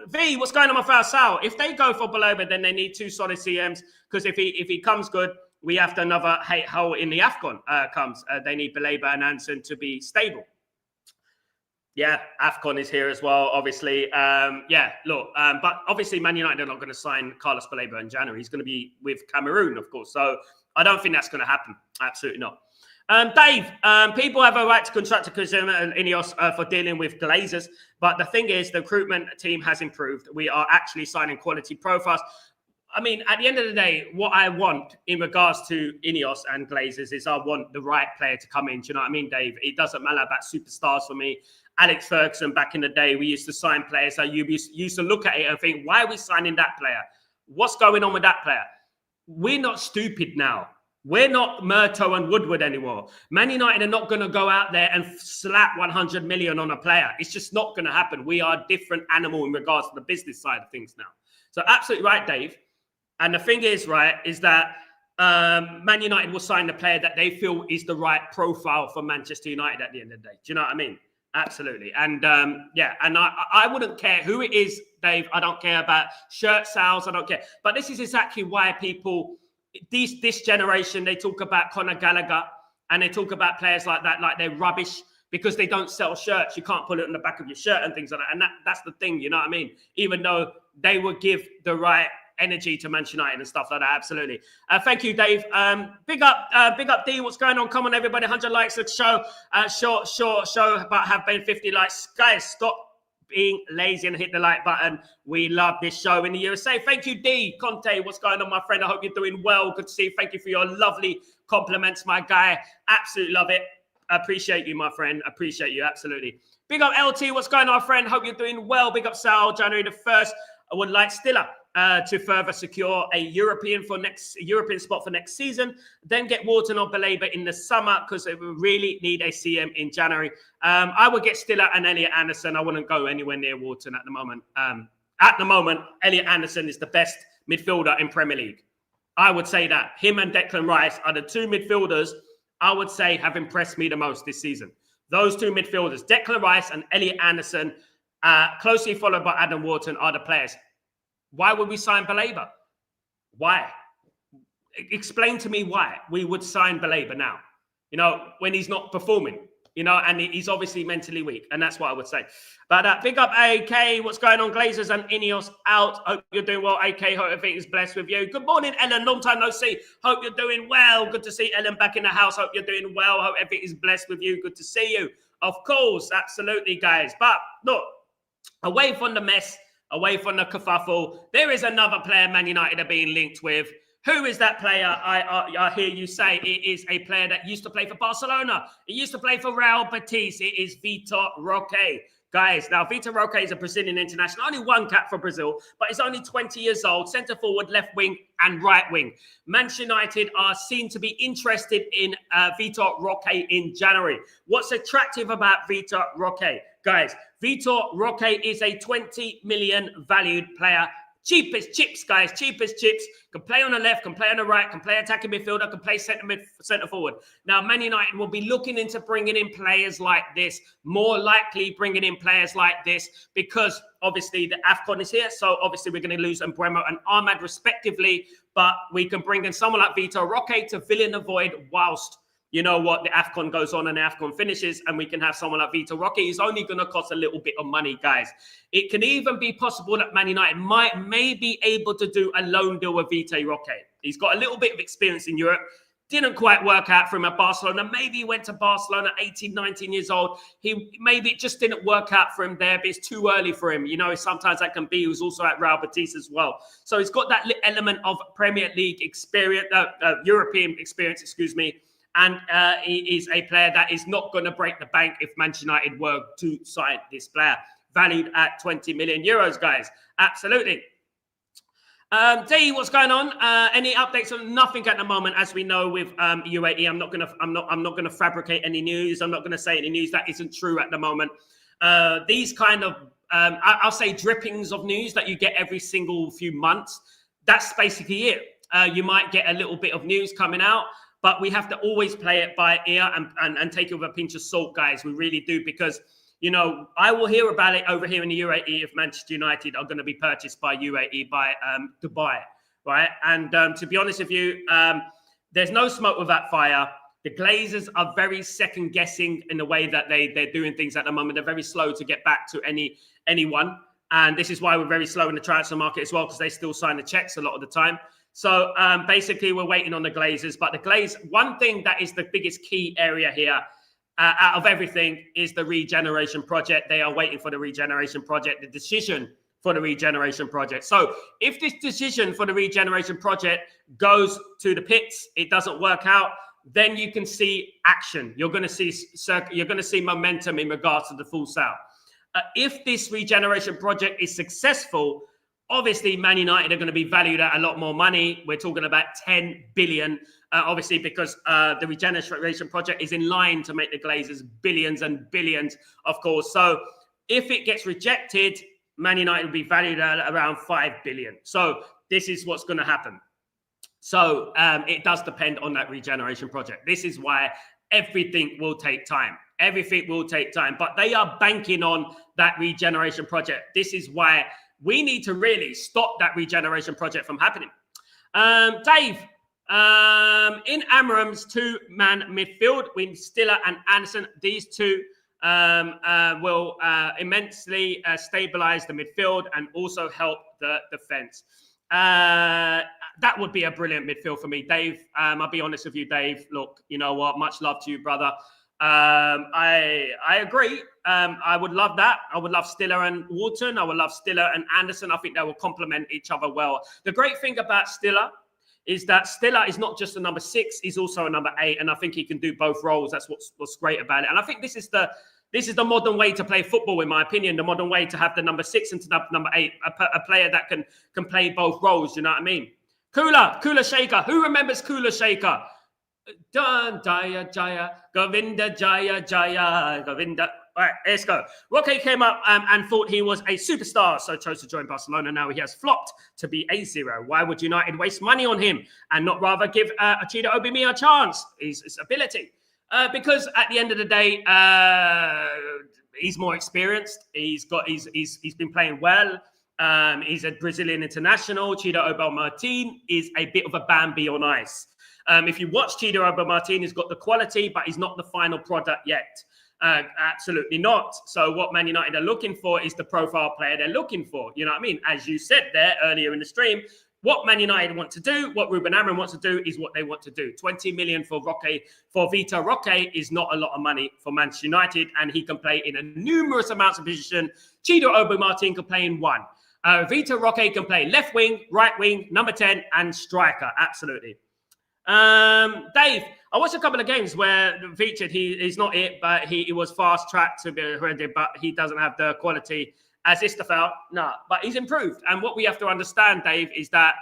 V, what's going on with our Sal? If they go for Baleba, then they need two solid CMs because if he comes good, we have to another hate hole in the AFCON comes. They need Baleba and Anson to be stable. Yeah, AFCON is here as well, obviously. Yeah, look, but obviously Man United are not going to sign Carlos Baleba in January. He's going to be with Cameroon, of course. So I don't think that's going to happen. Absolutely not. Dave, people have a right to constructive criticism and Ineos for dealing with Glazers. But the thing is, the recruitment team has improved. We are actually signing quality profiles. I mean, at the end of the day, what I want in regards to Ineos and Glazers is I want the right player to come in. Do you know what I mean, Dave? It doesn't matter about superstars for me. Alex Ferguson, back in the day, we used to sign players. So you used to look at it and think, why are we signing that player? What's going on with that player? We're not stupid now. We're not Murto and Woodward anymore. Man United are not going to go out there and slap 100 million on a player. It's just not going to happen. We are a different animal in regards to the business side of things now. So absolutely right, Dave. And the thing is, right, is that Man United will sign the player that they feel is the right profile for Manchester United at the end of the day. Do you know what I mean? Absolutely. And yeah, and I wouldn't care who it is, Dave. I don't care about shirt sales. I don't care. But this is exactly why people... This generation, they talk about Conor Gallagher and they talk about players like that, like they're rubbish because they don't sell shirts. You can't put it on the back of your shirt and things like that. And that's the thing, you know what I mean? Even though they would give the right energy to Manchester United and stuff like that. Absolutely. Thank you, Dave. Big up, D. What's going on? Come on, everybody. 100 likes to the show. Short show, but have been 50 likes. Guys, stop being lazy and hit the like button. We love this show in the USA. Thank you, D. Conte, what's going on, my friend? I hope you're doing well. Good to see you. Thank you for your lovely compliments, my guy. Absolutely love it. Appreciate you, my friend. Appreciate you. Absolutely. Big up, LT. What's going on, friend? Hope you're doing well. Big up, Sal. January the 1st. I would like Stiller to further secure a European spot for next season. Then get Wharton or Baleba in the summer because we really need a CM in January. I would get Stiller and Elliot Anderson. I wouldn't go anywhere near Wharton at the moment. At the moment, Elliot Anderson is the best midfielder in Premier League. I would say that. Him and Declan Rice are the two midfielders I would say have impressed me the most this season. Those two midfielders, Declan Rice and Elliot Anderson, closely followed by Adam Wharton, are the players. Why would we sign Baleba? Why? Explain to me why we would sign Baleba now, when he's not performing, and he's obviously mentally weak. And that's what I would say. But big up, AK. What's going on? Glazers and Ineos out. Hope you're doing well, AK. Hope everything is blessed with you. Good morning, Ellen. Long time no see. Hope you're doing well. Good to see Ellen back in the house. Hope you're doing well. Hope everything is blessed with you. Good to see you. Of course, absolutely, guys. But look, away from the mess, away from the kerfuffle, there is another player Man United are being linked with. Who is that player? I hear you say it is a player that used to play for Barcelona. He used to play for Real Betis. It is Vitor Roque. Guys, now Vitor Roque is a Brazilian international. Only one cap for Brazil, but he's only 20 years old. Centre forward, left wing and right wing. Manchester United are seen to be interested in Vitor Roque in January. What's attractive about Vitor Roque? Guys, Vitor Roque is a 20 million valued player. Cheap as chips, guys. Cheap as chips. Can play on the left, can play on the right, can play attacking midfielder, can play centre forward. Now, Man United will be looking into bringing in players like this, more likely bringing in players like this, because obviously the AFCON is here. So obviously we're going to lose Mbeumo and Ahmad respectively, but we can bring in someone like Vitor Roque to fill in the void whilst the AFCON goes on and the AFCON finishes, and we can have someone like Vitor Roque. He's only going to cost a little bit of money, guys. It can even be possible that Man United may be able to do a loan deal with Vitor Roque. He's got a little bit of experience in Europe. Didn't quite work out for him at Barcelona. Maybe he went to Barcelona 18, 19 years old. Maybe it just didn't work out for him there, but it's too early for him. Sometimes that can be. He was also at Real Betis as well. So he's got that element of Premier League experience, European experience, excuse me. And he is a player that is not going to break the bank if Manchester United were to sign this player. Valued at 20 million euros, guys. Absolutely. D, what's going on? Any updates on nothing at the moment, as we know with UAE? I'm not gonna fabricate any news. I'm not gonna say any news that isn't true at the moment. These kind of I'll say drippings of news that you get every single few months. That's basically it. You might get a little bit of news coming out, but we have to always play it by ear and take it with a pinch of salt, guys. We really do, because, I will hear about it over here in the UAE if Manchester United are going to be purchased by UAE, by Dubai, right? And to be honest with you, there's no smoke without fire. The Glazers are very second-guessing in the way that they're doing things at the moment. They're very slow to get back to anyone. And this is why we're very slow in the transfer market as well, because they still sign the checks a lot of the time. So basically, we're waiting on the Glazers. But one thing that is the biggest key area here out of everything is the regeneration project. They are waiting for the regeneration project, the decision for the regeneration project. So if this decision for the regeneration project goes to the pits, it doesn't work out, then you can see action. You're going to see momentum in regards to the full sale. If this regeneration project is successful, obviously, Man United are going to be valued at a lot more money. We're talking about 10 billion, obviously, because the regeneration project is in line to make the Glazers billions and billions, of course. So if it gets rejected, Man United will be valued at around 5 billion. So this is what's going to happen. So it does depend on that regeneration project. This is why everything will take time. Everything will take time. But they are banking on that regeneration project. This is why we need to really stop that regeneration project from happening. Dave, in Amram's two-man midfield, with Stiller and Anderson, these two will immensely stabilize the midfield and also help the defense. That would be a brilliant midfield for me, Dave. I'll be honest with you, Dave. Look, you know what? Much love to you, brother. I agree. I would love that. I would love Stiller and Wharton. I would love Stiller and Anderson. I think they will complement each other well. The great thing about Stiller is that Stiller is not just a number 6; he's also a number 8, and I think he can do both roles. That's what's great about it. And I think this is the modern way to play football, in my opinion. The modern way to have the number 6 and to have number 8, a player that can play both roles. You know what I mean? Kula Shaker. Who remembers Kula Shaker? Jaya Jaya Govinda Jaya Jaya Govinda. All right, let's go. Roque came up and thought he was a superstar, so chose to join Barcelona. Now he has flopped to be a 0. Why would United waste money on him and not rather give Achida Obimi a chance? His ability. Because at the end of the day, he's more experienced. He's been playing well. He's a Brazilian international. Chido Obo Martin is a bit of a Bambi on ice. If you watch Chido Obo Martin, he's got the quality, but he's not the final product yet. Absolutely not. So what Man United are looking for is the profile player they're looking for. You know what I mean? As you said there earlier in the stream, what Man United want to do, what Ruben Amorim wants to do, is what they want to do. 20 million for Vitor Roque is not a lot of money for Manchester United, and he can play in a numerous amounts of position. Chido Obo Martin can play in one. Vitor Roque can play left wing, right wing, number 10, and striker. Absolutely. Dave, I watched a couple of games where featured he's not it, but he was fast tracked to be rendered, but he doesn't have the quality as Istafel. No, but he's improved. And what we have to understand, Dave, is that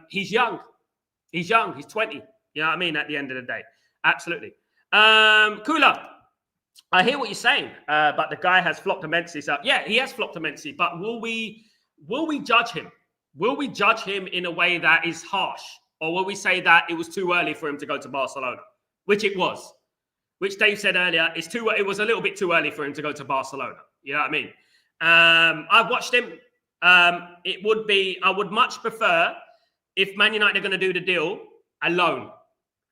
he's young. He's young. He's 20. You know what I mean? At the end of the day. Absolutely. Kula, I hear what you're saying, but the guy has flopped immensely. So yeah, he has flopped immensely. But will we judge him? Will we judge him in a way that is harsh? Or will we say that it was too early for him to go to Barcelona? Which it was. Which Dave said earlier, it was a little bit too early for him to go to Barcelona. You know what I mean? I've watched him. I would much prefer if Man United are going to do the deal, a loan.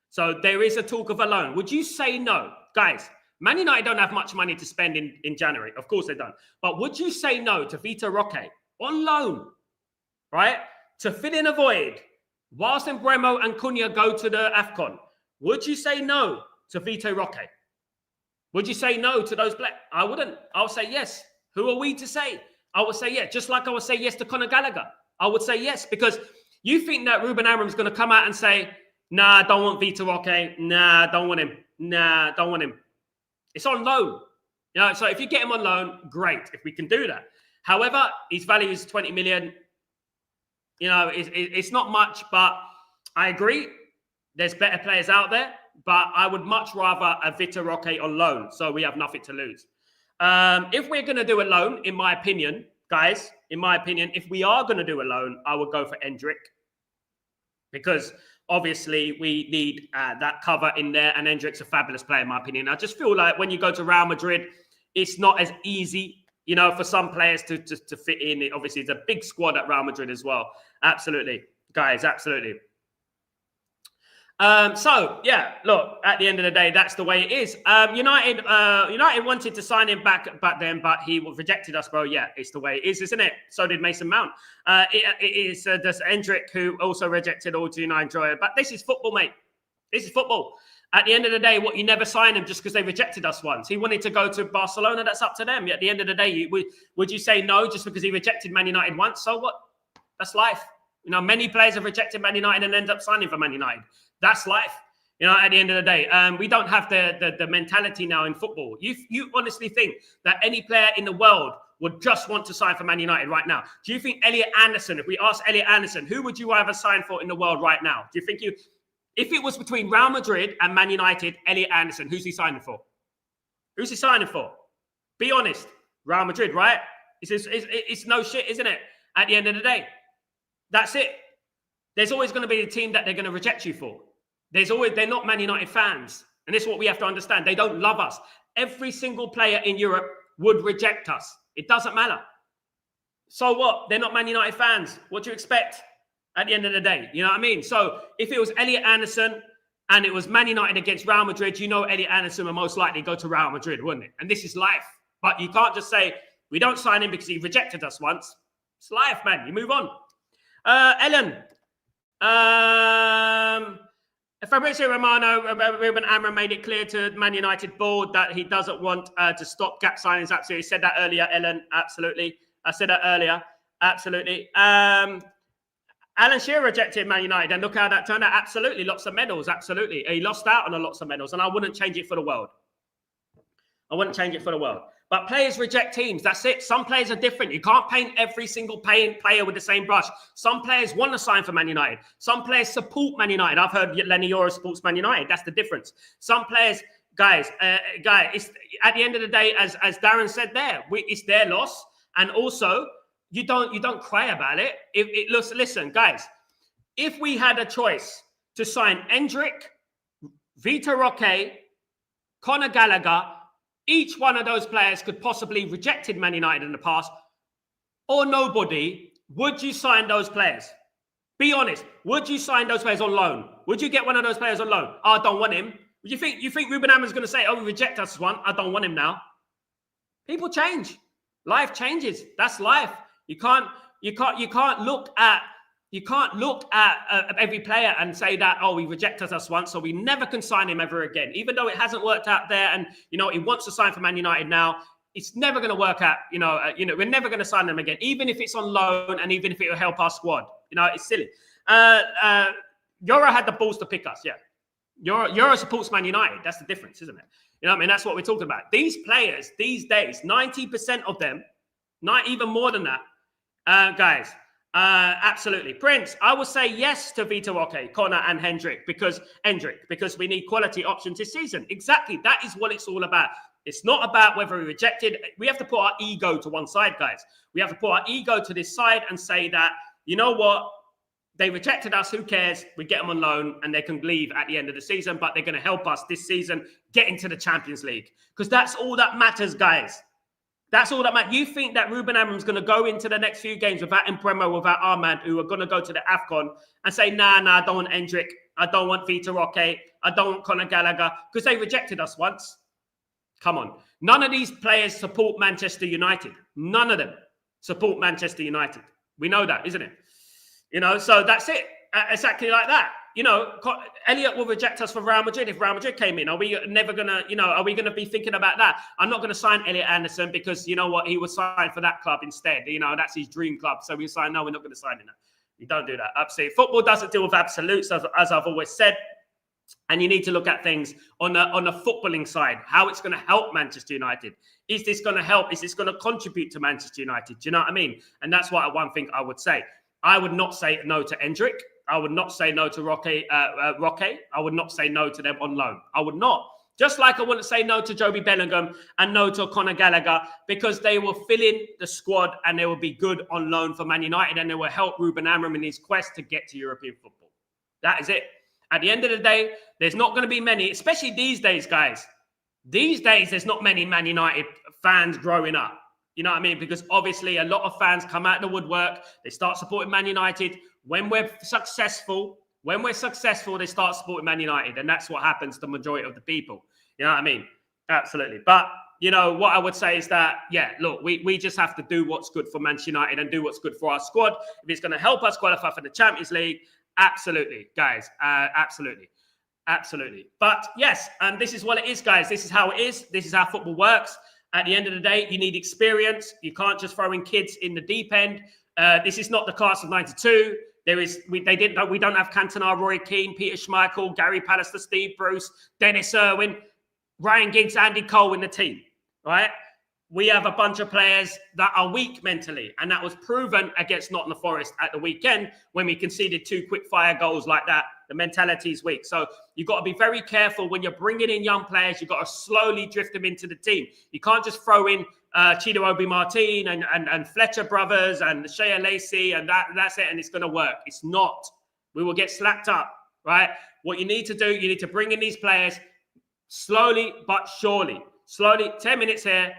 So there is a talk of a loan. Would you say no? Guys, Man United don't have much money to spend in January. Of course they don't. But would you say no to Vitor Roque on loan, right? To fill in a void whilst Mbeumo and Cunha go to the AFCON? Would you say no to Vitor Roque? Would you say no to those I wouldn't. I would say yes. Who are we to say? I would say yes. Just like I would say yes to Conor Gallagher. I would say yes, because you think that Ruben Amorim is going to come out and say, nah, don't want Vitor Roque. Nah, don't want him. Nah, don't want him. It's on loan. You know, so if you get him on loan, great, if we can do that. However, his value is 20 million. You know, it's not much, but I agree. There's better players out there, but I would much rather a Vitor Roque on loan, so we have nothing to lose. If we're going to do a loan, in my opinion, guys, if we are going to do a loan, I would go for Endrick. Because obviously we need that cover in there, and Endrick's a fabulous player, in my opinion. I just feel like when you go to Real Madrid, it's not as easy, you know, for some players to fit in. Obviously, it's a big squad at Real Madrid as well. Absolutely, guys, absolutely. So yeah, look, at the end of the day, that's the way it is. United wanted to sign him back then, but he rejected us, bro. Yeah, it's the way it is, isn't it? So did Mason Mount. It is just Endrick who also rejected all United Joy. But this is football, mate. This is football. At the end of the day, you never sign him just because they rejected us once. He wanted to go to Barcelona. That's up to them. At the end of the day, would you say no just because he rejected Man United once? So what? That's life. You know, many players have rejected Man United and end up signing for Man United. That's life. You know, at the end of the day, we don't have the mentality now in football. You honestly think that any player in the world would just want to sign for Man United right now? Do you think Elliot Anderson, if we ask Elliot Anderson, who would you rather sign for in the world right now? Do you think if it was between Real Madrid and Man United, Elliot Anderson, who's he signing for? Who's he signing for? Be honest. Real Madrid, right? It's no shit, isn't it? At the end of the day. That's it. There's always going to be a team that they're going to reject you for. They're not Man United fans. And this is what we have to understand. They don't love us. Every single player in Europe would reject us. It doesn't matter. So what? They're not Man United fans. What do you expect at the end of the day? You know what I mean? So if it was Elliot Anderson and it was Man United against Real Madrid, you know Elliot Anderson would most likely go to Real Madrid, wouldn't it? And this is life. But you can't just say, we don't sign him because he rejected us once. It's life, man. You move on. Ellen. Fabrizio Romano, Ruben Amorim made it clear to Man United board that he doesn't want to stop gap signings. Absolutely. Said that earlier, Ellen. Absolutely. I said that earlier. Absolutely. Alan Shearer rejected Man United, and look how that turned out. Absolutely. Lots of medals. Absolutely. He lost out on lots of medals, and I wouldn't change it for the world. I wouldn't change it for the world. But players reject teams. That's it. Some players are different. You can't paint every single player with the same brush. Some players want to sign for Man United. Some players support Man United. I've heard Lenny Yoro supports Man United. That's the difference. Some players, guys, it's, at the end of the day, as Darren said there, it's their loss. And also, you don't cry about it. Listen, guys, if we had a choice to sign Endrick, Vitor Roque, Conor Gallagher, each one of those players could possibly rejected Man United in the past, or nobody. Would you sign those players? Be honest. Would you sign those players on loan? Would you get one of those players on loan? Oh, I don't want him. You think Ruben Amorim's going to say, "Oh, we reject us one. I don't want him now." People change. Life changes. That's life. You can't look at every player and say that, "Oh, he rejected us once, so we never can sign him ever again." Even though it hasn't worked out there, and he wants to sign for Man United now, it's never going to work out. We're never going to sign him again, even if it's on loan and even if it will help our squad. It's silly. Yoro had the balls to pick us. Yeah, Yoro supports Man United. That's the difference, isn't it? That's what we're talking about. These players these days, 90% of them, not even more than that, guys. Absolutely. Prince, I will say yes to Vitor Roque, Connor and Hendrick because we need quality options this season. Exactly. That is what it's all about. It's not about whether we rejected. We have to put our ego to one side, guys. We have to put our ego to this side and say that, you know what? They rejected us. Who cares? We get them on loan and they can leave at the end of the season, but they're going to help us this season get into the Champions League because that's all that matters, guys. That's all that matters. You think that Ruben Amorim's going to go into the next few games without Mpremo, without Armand, who are going to go to the AFCON and say, nah, I don't want Endrick. I don't want Vitor Roque. I don't want Conor Gallagher because they rejected us once. Come on. None of these players support Manchester United. None of them support Manchester United. We know that, isn't it? So that's it. Exactly like that. Elliot will reject us for Real Madrid if Real Madrid came in. Are we never going to, are we going to be thinking about that? I'm not going to sign Elliot Anderson because you know what? He was signed for that club instead. That's his dream club. So we sign, no, we're not going to sign him. You don't do that. Absolutely. Football doesn't deal with absolutes, as I've always said. And you need to look at things on a footballing side, how it's going to help Manchester United. Is this going to help? Is this going to contribute to Manchester United? Do you know what I mean? And that's one thing I would say. I would not say no to Endrick. I would not say no to Roque. I would not say no to them on loan. I would not. Just like I wouldn't say no to Joby Bellingham and no to Conor Gallagher because they will fill in the squad and they will be good on loan for Man United and they will help Ruben Amorim in his quest to get to European football. That is it. At the end of the day, there's not going to be many, especially these days, guys. These days, there's not many Man United fans growing up. You know what I mean? Because obviously a lot of fans come out of the woodwork. They start supporting Man United. When we're successful, they start supporting Man United. And that's what happens to the majority of the people. You know what I mean? Absolutely. But, what I would say is that, look, we just have to do what's good for Manchester United and do what's good for our squad. If it's going to help us qualify for the Champions League, absolutely, guys. Absolutely. But yes, and this is what it is, guys. This is how it is. This is how football works. At the end of the day, you need experience. You can't just throw in kids in the deep end. This is not the class of '92. We don't have Cantona, Roy Keane, Peter Schmeichel, Gary Pallister, Steve Bruce, Dennis Irwin, Ryan Giggs, Andy Cole in the team, right? We have a bunch of players that are weak mentally, and that was proven against Nottingham Forest at the weekend when we conceded 2 quick-fire goals like that. The mentality is weak. So you've got to be very careful when you're bringing in young players. You've got to slowly drift them into the team. You can't just throw in Chido Obi-Martin and Fletcher brothers and Shea Lacey and that's it, and it's going to work. It's not. We will get slapped up, right? What you need to do, you need to bring in these players slowly but surely. Slowly, 10 minutes here,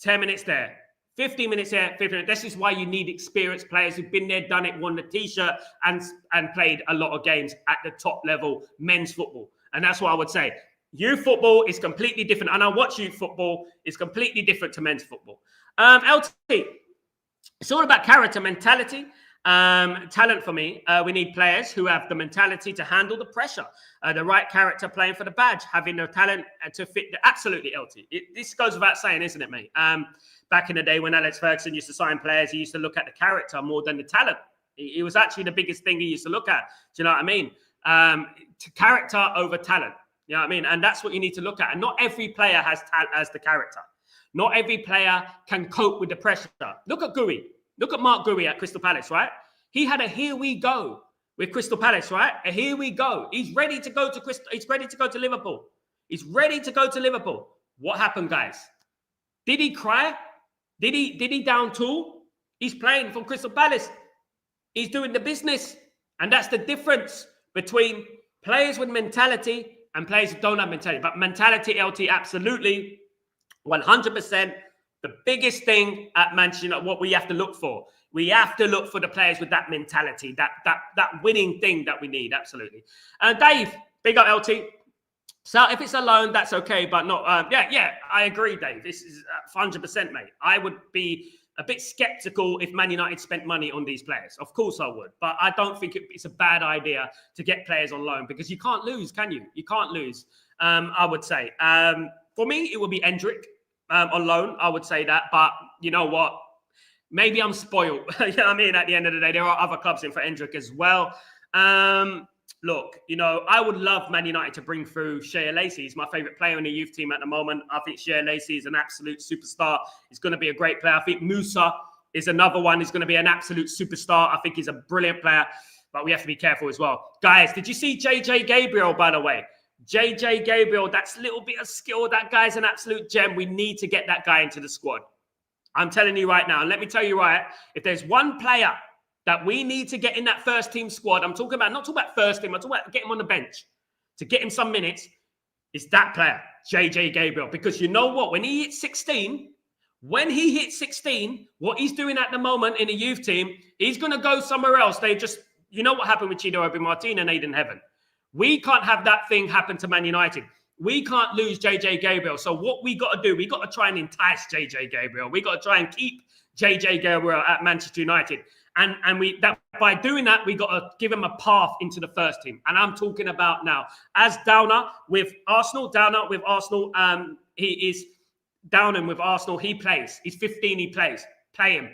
10 minutes there, 15 minutes here, 15 minutes. This is why you need experienced players who've been there, done it, won the T-shirt, and played a lot of games at the top level, men's football. And that's what I would say. Youth football is completely different. And I watch youth football. It's completely different to men's football. LT, it's all about character, mentality. Talent for me, we need players who have the mentality to handle the pressure, the right character playing for the badge, having the talent to fit absolutely LT. This goes without saying, isn't it, mate? Back in the day when Alex Ferguson used to sign players, he used to look at the character more than the talent. It was actually the biggest thing he used to look at. Do you know what I mean? Character over talent. You know what I mean? And that's what you need to look at. And not every player has the character. Not every player can cope with the pressure. Look at Gui. Look at Mark Gui at Crystal Palace, right? He had a here we go with Crystal Palace, right? A here we go. He's ready to go to He's ready to go to Liverpool. He's ready to go to Liverpool. What happened, guys? Did he cry? Did he down tool? He's playing for Crystal Palace. He's doing the business. And that's the difference between players with mentality and players who don't have mentality. But mentality, LT, absolutely, 100%. The biggest thing at Manchester United, what we have to look for. We have to look for the players with that mentality, that winning thing that we need, absolutely. Dave, big up LT. So if it's a loan, that's okay, but not. Yeah, I agree, Dave. This is 100%, mate. I would be a bit skeptical if Man United spent money on these players. Of course I would, but I don't think it's a bad idea to get players on loan because you can't lose, can you? You can't lose, I would say. For me, it would be Endrick. On loan, I would say that. But you know what? Maybe I'm spoiled. You know what I mean? At the end of the day, there are other clubs in for Endrick as well. Look, you know, I would love Man United to bring through Shea Lacey. He's my favourite player in the youth team at the moment. I think Shea Lacey is an absolute superstar. He's going to be a great player. I think Musa is another one. He's going to be an absolute superstar. I think he's a brilliant player. But we have to be careful as well. Guys, did you see JJ Gabriel, by the way? JJ Gabriel, that's a little bit of skill. That guy's an absolute gem. We need to get that guy into the squad. I'm telling you right now. And let me tell you right, if there's one player that we need to get in that first team squad, I'm talking about, not talking about first team, I'm talking about getting him on the bench to get him some minutes, is that player, JJ Gabriel. Because you know what? When he hits 16, what he's doing at the moment in the youth team, he's going to go somewhere else. They just, you know what happened with Chido Obi Martin and Aiden Heaven. We can't have that thing happen to Man United. We can't lose JJ Gabriel. So what we got to do, we got to try and entice JJ Gabriel. We got to try and keep JJ Gabriel at Manchester United. And by doing that, we got to give him a path into the first team. And I'm talking about now, as Downer with Arsenal, he is Downham with Arsenal. He plays. He's 15, he plays. Play him.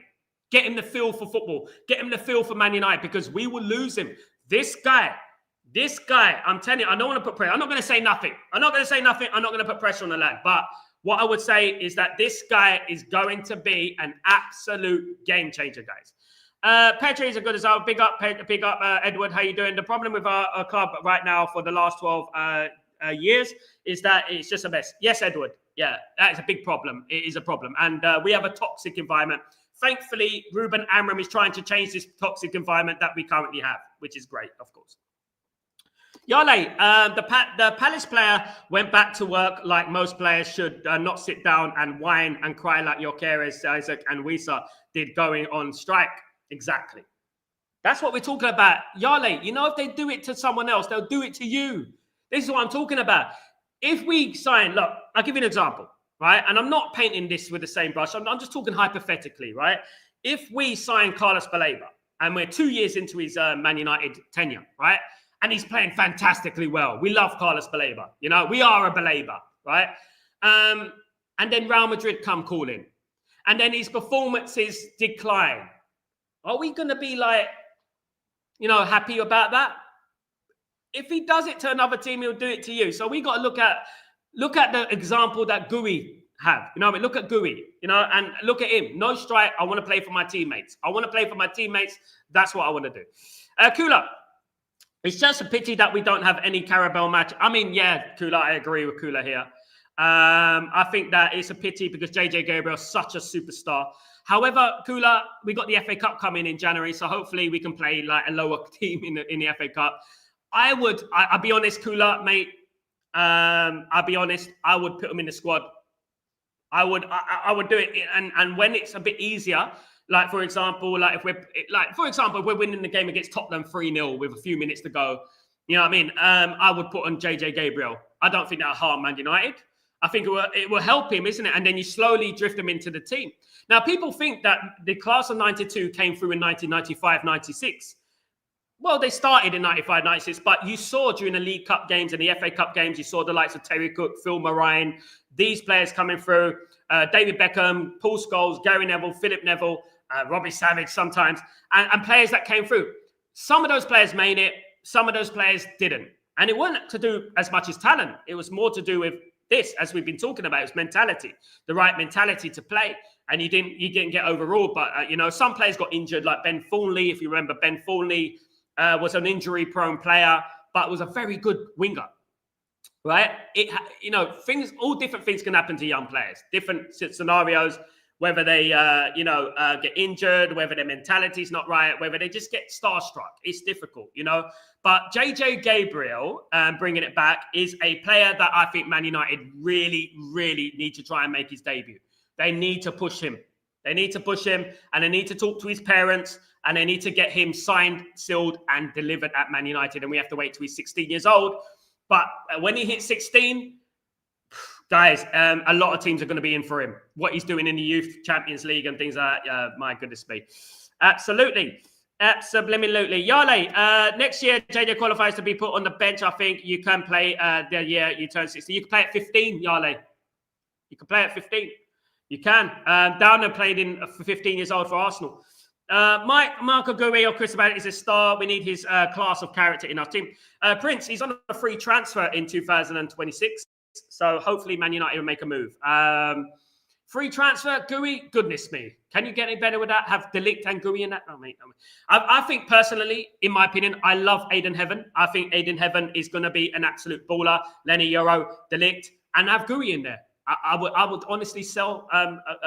Get him the feel for football. Get him the feel for Man United because we will lose him. This guy, I'm telling you, I don't want to put pressure. I'm not going to say nothing. I'm not going to put pressure on the lad. But what I would say is that this guy is going to be an absolute game changer, guys. Petri is a good result. Big up, Edward. How you doing? The problem with our club right now for the last 12 years is that it's just a mess. Yes, Edward. Yeah, that is a big problem. It is a problem. And we have a toxic environment. Thankfully, Ruben Amram is trying to change this toxic environment that we currently have, which is great, of course. Yale, the Palace player went back to work like most players should, not sit down and whine and cry like Gyökeres, Isaac and Wisa did going on strike. Exactly. That's what we're talking about. Yale, you know, if they do it to someone else, they'll do it to you. This is what I'm talking about. If we sign, look, I'll give you an example, right? And I'm not painting this with the same brush. I'm just talking hypothetically, right? If we sign Carlos Baleba and we're 2 years into his Man United tenure, right? And he's playing fantastically well. We love Carlos Baleba. You know, we are a Baleba, right? And then Real Madrid come calling. And then his performances decline. Are we going to be like, you know, happy about that? If he does it to another team, he'll do it to you. So we got to look at the example that Gui have. You know what I mean? Look at Gui, you know, and look at him. No strike. I want to play for my teammates. That's what I want to do. Kula. It's just a pity that we don't have any Carabao match. I mean, yeah, Kula, I agree with Kula here. I think that it's a pity because JJ Gabriel is such a superstar. However, Kula, we got the FA Cup coming in January, so hopefully we can play like a lower team in the FA Cup. I'll be honest, Kula, mate. I'll be honest, I would put him in the squad. I would do it. And when it's a bit easier, like, for example, if we're winning the game against Tottenham 3-0 with a few minutes to go, you know what I mean? I would put on JJ Gabriel. I don't think that'll harm Man United. I think it will help him, isn't it? And then you slowly drift him into the team. Now, people think that the class of 92 came through in 1995, 96. Well, they started in 95, 96, but you saw during the League Cup games and the FA Cup games, you saw the likes of Terry Cook, Phil Moraine, these players coming through, David Beckham, Paul Scholes, Gary Neville, Philip Neville, Robbie Savage sometimes, and players that came through. Some of those players made it, some of those players didn't. And it wasn't to do as much as talent. It was more to do with this, as we've been talking about, it's mentality, the right mentality to play. And you didn't get overruled, but some players got injured, like Ben Thornley. If you remember, Ben Thornley was an injury-prone player, but was a very good winger, right? All different things can happen to young players, different scenarios, whether they, get injured, whether their mentality's not right, whether they just get starstruck. It's difficult, But JJ Gabriel, bringing it back, is a player that I think Man United really, really need to try and make his debut. They need to push him. They need to push him, and they need to talk to his parents, and they need to get him signed, sealed, and delivered at Man United. And we have to wait till he's 16 years old. But when he hits 16, guys, a lot of teams are going to be in for him. What he's doing in the Youth Champions League and things like that, my goodness me. Absolutely. Absolutely. Yale, next year, JJ qualifies to be put on the bench. I think you can play the year you turn 16. You can play at 15, Yale. You can play at 15. You can. Downer played for 15 years old for Arsenal. Marco Gui or Chris Abad is a star. We need his class of character in our team. Prince, he's on a free transfer in 2026. So hopefully Man United will make a move. Free transfer, Gui, goodness me. Can you get any better with that? Have De Ligt and Gui in that? No, mate. I think personally, in my opinion, I love Aiden Heaven. I think Aiden Heaven is going to be an absolute baller. Lenny Euro, De Ligt, and have Gui in there. I would honestly sell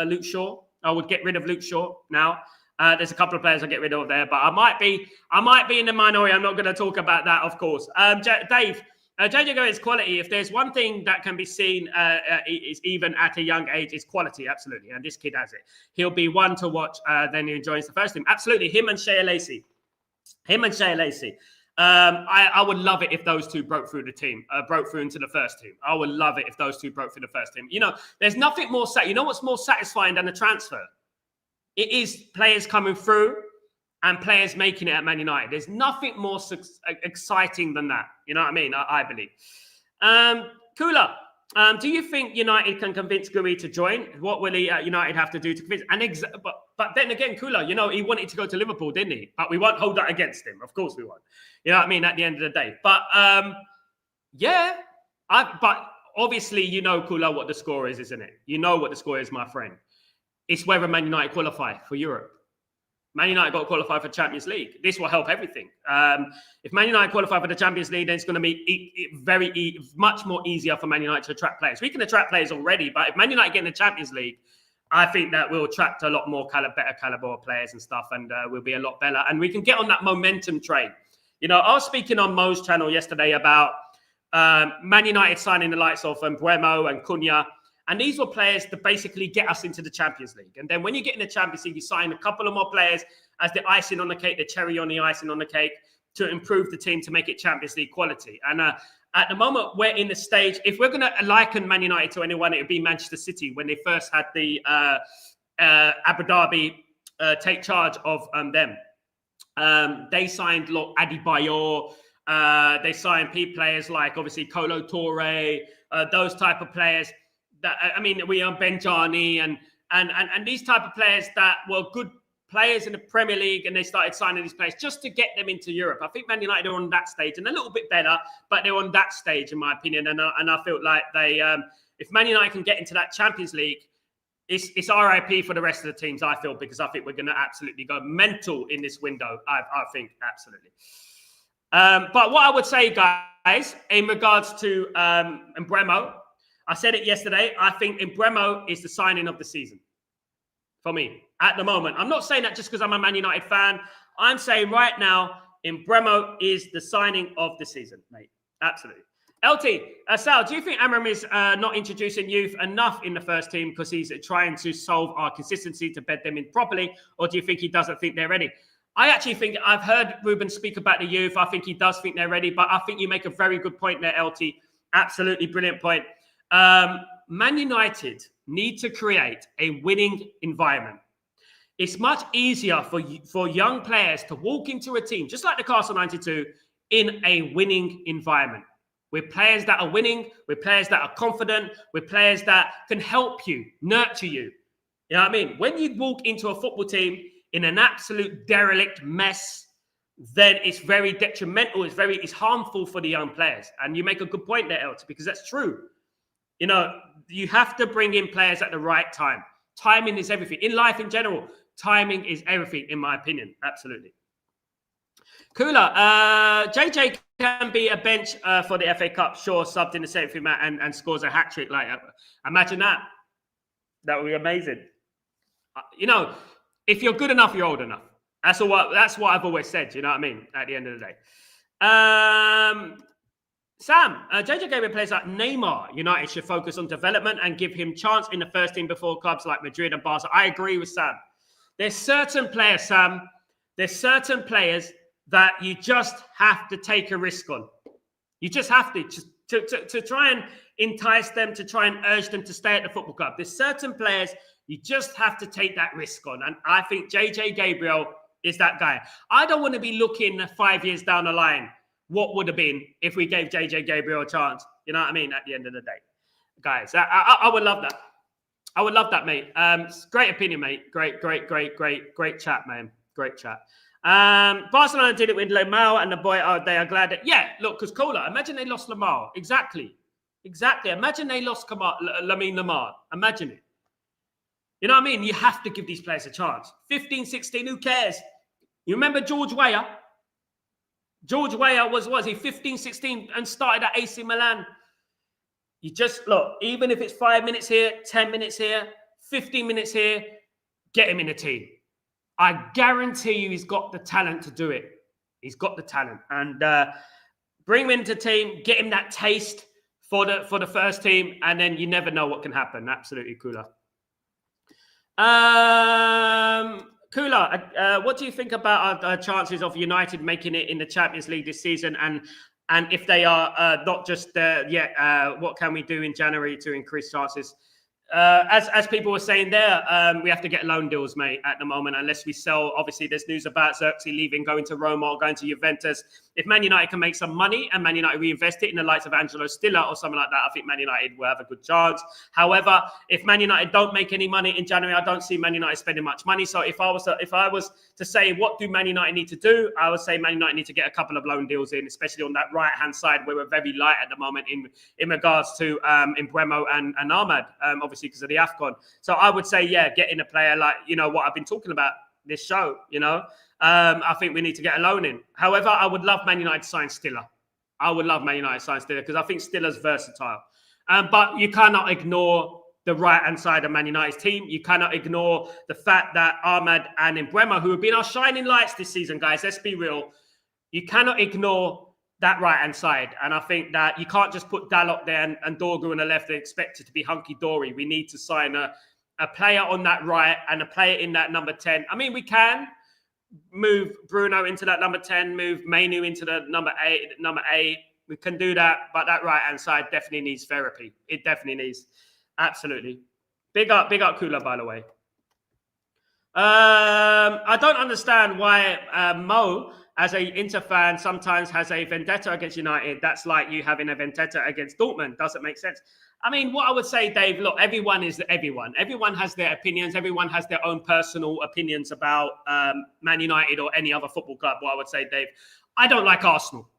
Luke Shaw. I would get rid of Luke Shaw now. There's a couple of players I get rid of there, but I might be in the minority. I'm not going to talk about that, of course. Dave, JJ Go is quality. If there's one thing that can be seen is even at a young age, is quality, absolutely. And this kid has it. He'll be one to watch. Then he joins the first team. Absolutely, him and Shea Lacey. I would love it if those two broke through the team, broke through into the first team. I would love it if those two broke through the first team. There's nothing more. What's more satisfying than a transfer? It is players coming through and players making it at Man United. There's nothing more exciting than that. You know what I mean? I believe. Kula, do you think United can convince Gui to join? What will United have to do to convince? But then again, Kula, he wanted to go to Liverpool, didn't he? But we won't hold that against him. Of course we won't. You know what I mean? At the end of the day. But but obviously, Kula, what the score is, isn't it? You know what the score is, my friend. It's whether Man United qualify for Europe. Man United got to qualify for Champions League. This will help everything. If Man United qualify for the Champions League, then it's going to be much more easier for Man United to attract players. We can attract players already, but if Man United get in the Champions League, I think that will attract a lot more better caliber of players and stuff, and we'll be a lot better. And we can get on that momentum train. I was speaking on Mo's channel yesterday about Man United signing the likes of Buemo and Cunha. And these were players to basically get us into the Champions League. And then when you get in the Champions League, you sign a couple of more players as the icing on the cake, the cherry on the icing on the cake, to improve the team to make it Champions League quality. And at the moment, we're in the stage, if we're going to liken Man United to anyone, it would be Manchester City when they first had the Abu Dhabi take charge of them. They signed Adebayor. They signed players like, obviously, Kolo Toure, those type of players. We are Benjani and these type of players that were good players in the Premier League, and they started signing these players just to get them into Europe. I think Man United are on that stage and a little bit better, but they're on that stage in my opinion. And I feel like they, if Man United can get into that Champions League, it's RIP for the rest of the teams. I feel, because I think we're going to absolutely go mental in this window. I think absolutely. But what I would say, guys, in regards to Mbeumo. I said it yesterday. I think Mbeumo is the signing of the season for me at the moment. I'm not saying that just because I'm a Man United fan. I'm saying right now, Mbeumo is the signing of the season, mate. Absolutely. LT, Sal, do you think Amram is not introducing youth enough in the first team because he's trying to solve our consistency to bed them in properly? Or do you think he doesn't think they're ready? I actually think I've heard Ruben speak about the youth. I think he does think they're ready, but I think you make a very good point there, LT. Absolutely brilliant point. Man United need to create a winning environment. It's much easier for young players to walk into a team, just like the Castle 92, in a winning environment. With players that are winning, with players that are confident, with players that can help you, nurture you. You know what I mean? When you walk into a football team in an absolute derelict mess, then it's very detrimental. It's harmful for the young players. And you make a good point there, Elton, because that's true. You know, you have to bring in players at the right time. Timing is everything. In life in general, timing is everything, in my opinion. Absolutely. Cooler. JJ can be a bench for the FA Cup. Sure, subbed in the 70th minute and scores a hat-trick. Like, imagine that. That would be amazing. You know, if you're good enough, you're old enough. That's what I've always said. You know what I mean? At the end of the day. Sam, JJ Gabriel plays like Neymar. United should focus on development and give him chance in the first team before clubs like Madrid and Barca. I agree with Sam. There's certain players, Sam. There's certain players that you just have to take a risk on. You just have to try and entice them, to try and urge them to stay at the football club. There's certain players you just have to take that risk on. And I think JJ Gabriel is that guy. I don't want to be looking 5 years down the line what would have been if we gave JJ Gabriel a chance. You know what I mean? At the end of the day. Guys, I would love that. I would love that, mate. Great opinion, mate. Great chat, man. Great chat. Barcelona did it with Lamau and the boy. Oh, they are glad that. Yeah, look, because Cola. Imagine they lost Lamau. Exactly. Imagine they lost Lamine Lamar. Imagine it. You know what I mean? You have to give these players a chance. 15, 16, who cares? You remember George Weah? George Weah was he 15, 16 and started at AC Milan? You just, look, even if it's 5 minutes here, 10 minutes here, 15 minutes here, get him in the team. I guarantee you he's got the talent to do it. He's got the talent. And bring him into the team, get him that taste for the first team, and then you never know what can happen. Absolutely, Cooler. Cooler, what do you think about our chances of United making it in the Champions League this season? And if they are not just yet, what can we do in January to increase chances? As people were saying there, we have to get loan deals, mate, at the moment, unless we sell. Obviously, there's news about Xerxes leaving, going to Roma or going to Juventus. If Man United can make some money and Man United reinvest it in the likes of Angelo Stiller or something like that, I think Man United will have a good chance. However, if Man United don't make any money in January, I don't see Man United spending much money. So if I was to say what do Man United need to do, I would say Man United need to get a couple of loan deals in, especially on that right-hand side where we're very light at the moment in regards to Mbeumo and Ahmad, obviously because of the AFCON. So I would say, yeah, getting a player like, you know, what I've been talking about this show, you know. I think we need to get a loan in. However, I would love Man United to sign Stiller. I would love Man United to sign Stiller because I think Stiller's versatile. But you cannot ignore the right-hand side of Man United's team. You cannot ignore the fact that Ahmad and Mbeumo, who have been our shining lights this season, guys, let's be real. You cannot ignore that right-hand side. And I think that you can't just put Dalot there and Dorgu on the left and expect it to be hunky-dory. We need to sign a player on that right and a player in that number 10. I mean, we can move Bruno into that number 10, move Mainu into the number 8. We can do that, but that right-hand side definitely needs therapy. It definitely needs. Absolutely. Big up Kula, by the way. I don't understand why Mo, as a Inter fan, sometimes has a vendetta against United. That's like you having a vendetta against Dortmund. Doesn't make sense. I mean, what I would say, Dave, look, everyone is everyone. Everyone has their opinions. Everyone has their own personal opinions about Man United or any other football club. What I would say, Dave, I don't like Arsenal,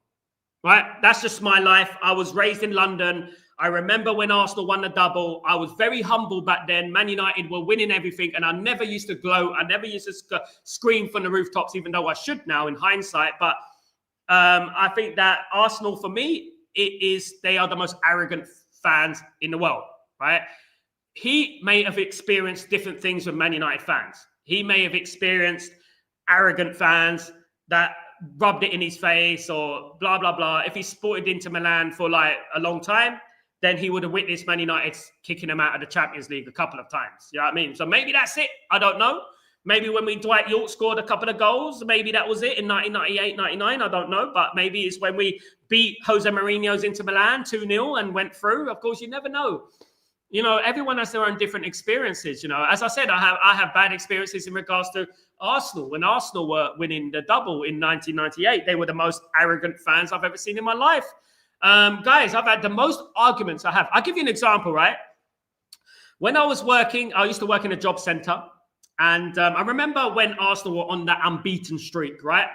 right? That's just my life. I was raised in London. I remember when Arsenal won the double. I was very humble back then. Man United were winning everything, and I never used to gloat. I never used to scream from the rooftops, even though I should now in hindsight. But I think that Arsenal, for me, they are the most arrogant fans in the world, right? He may have experienced different things with Man United fans. He may have experienced arrogant fans that rubbed it in his face or blah, blah, blah. If he sported into Milan for like a long time, then he would have witnessed Man United kicking him out of the Champions League a couple of times. You know what I mean? So maybe that's it. I don't know. Maybe when Dwight York scored a couple of goals, maybe that was it in 1998, 99. I don't know. But maybe it's when we beat Jose Mourinho's Inter Milan 2-0 and went through. Of course, you never know. You know, everyone has their own different experiences. You know, as I said, I have bad experiences in regards to Arsenal. When Arsenal were winning the double in 1998, they were the most arrogant fans I've ever seen in my life. Guys, I've had the most arguments I have. I'll give you an example, right? When I was working, I used to work in a job centre. And I remember when Arsenal were on that unbeaten streak, right?